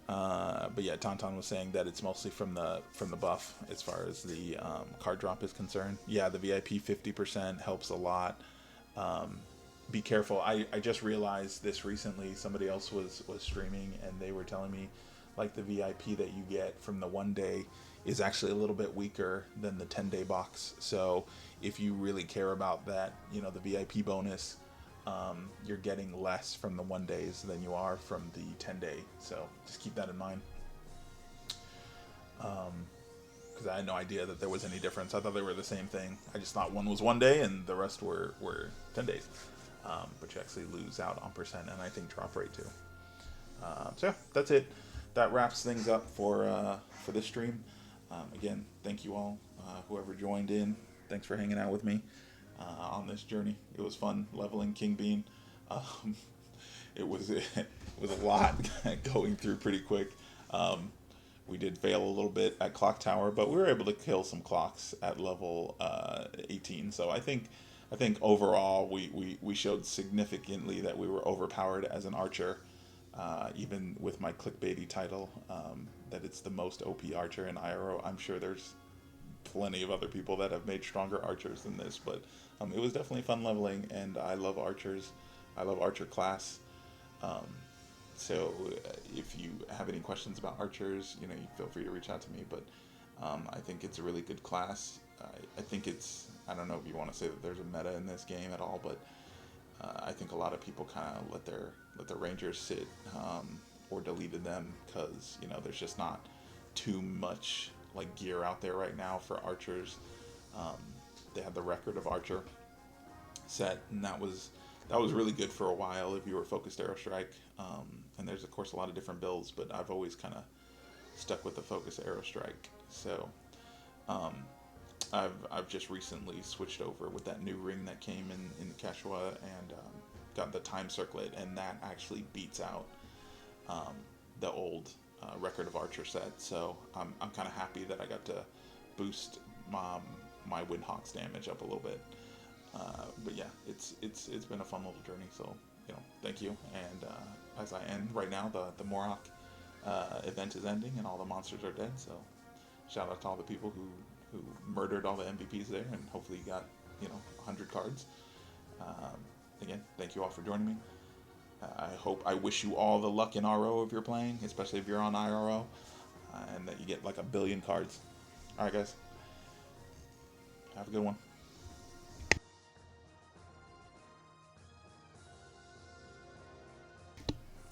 But yeah, Tauntaun was saying that it's mostly from the buff as far as the card drop is concerned. Yeah, the VIP 50% helps a lot. Be careful. I just realized this recently. Somebody else was streaming and they were telling me like the VIP that you get from the 1 day is actually a little bit weaker than the 10-day box. So if you really care about that, you know, the VIP bonus, you're getting less from the 1 days than you are from the 10-day. So just keep that in mind. Because I had no idea that there was any difference. I thought they were the same thing. I just thought one was 1 day and the rest were 10 days. But you actually lose out on percent and I think drop rate too. So yeah, that's it. That wraps things up for this stream. Again, thank you all, whoever joined in. Thanks for hanging out with me on this journey. It was fun leveling King Bean. It was a lot going through pretty quick. We did fail a little bit at Clock Tower, but we were able to kill some clocks at level 18. So I think overall we showed significantly that we were overpowered as an archer, even with my clickbaity title, that it's the most OP archer in iRO. I'm sure there's plenty of other people that have made stronger archers than this, but it was definitely fun leveling, and I love archers. I love archer class. So if you have any questions about archers, you know, you feel free to reach out to me. But I think it's a really good class. I think I don't know if you want to say that there's a meta in this game at all, but I think a lot of people kind of let their rangers sit or deleted them because, you know, there's just not too much like gear out there right now for archers. They had the record of archer set, and that was really good for a while if you were focused arrow strike. And there's of course a lot of different builds, but I've always kind of stuck with the focus arrow strike. So I've just recently switched over with that new ring that came in the Cashua and got the time circlet, and that actually beats out the old record of archer set. So I'm kind of happy that I got to boost my Windhawk's damage up a little bit. But yeah, it's been a fun little journey. So, you know, thank you. And as I end right now, the Morok event is ending and all the monsters are dead. So shout out to all the people who murdered all the MVPs there, and hopefully you got, you know, 100 cards. Again, thank you all for joining me. I wish you all the luck in RO if you're playing, especially if you're on iRO, and that you get like 1 billion cards. All right, guys. Have a good one.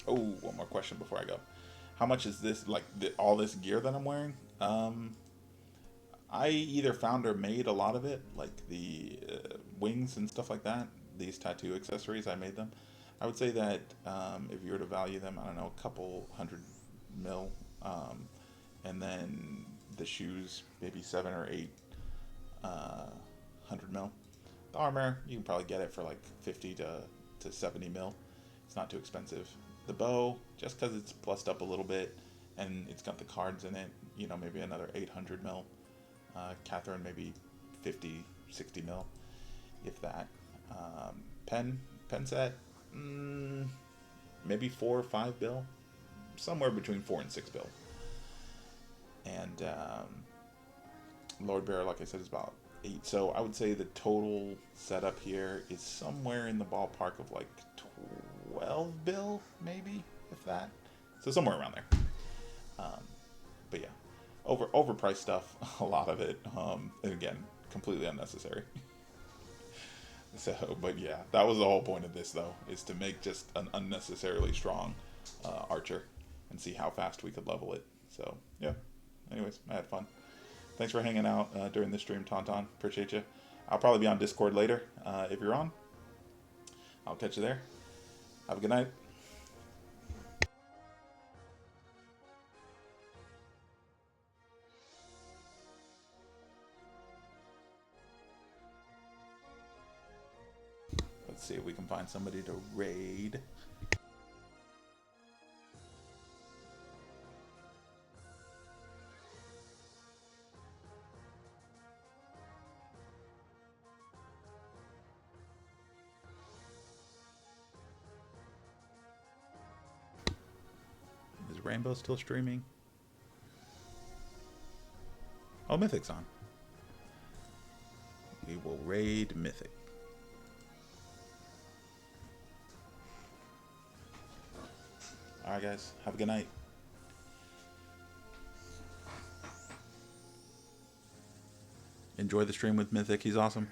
Oh, one more question before I go. How much is this, like, all this gear that I'm wearing? I either found or made a lot of it, like the wings and stuff like that. These tattoo accessories, I made them. I would say that if you were to value them, I don't know, a couple 100 mil. And then the shoes, maybe 7 or 8 100 mil. The armor, you can probably get it for like 50 to 70 mil. It's not too expensive. The bow, just because it's plussed up a little bit and it's got the cards in it, you know, maybe another 800 mil. Catherine, maybe 50, 60 mil, if that. Pen set, maybe 4 or 5 bill, somewhere between 4 and 6 bill. And Lord Bearer, like I said, is about 8. So I would say the total setup here is somewhere in the ballpark of like 12 bill, maybe, if that. So somewhere around there. But yeah, overpriced stuff, a lot of it. And again, completely unnecessary. So, but yeah, that was the whole point of this, though, is to make just an unnecessarily strong archer and see how fast we could level it. So, yeah. Anyways, I had fun. Thanks for hanging out during the stream, Tauntaun. Appreciate you. I'll probably be on Discord later. If you're on, I'll catch you there. Have a good night. Let's see if we can find somebody to raid. Rainbow still streaming? Oh, Mythic's on. We will raid Mythic. Alright guys, have a good night. Enjoy the stream with Mythic, he's awesome.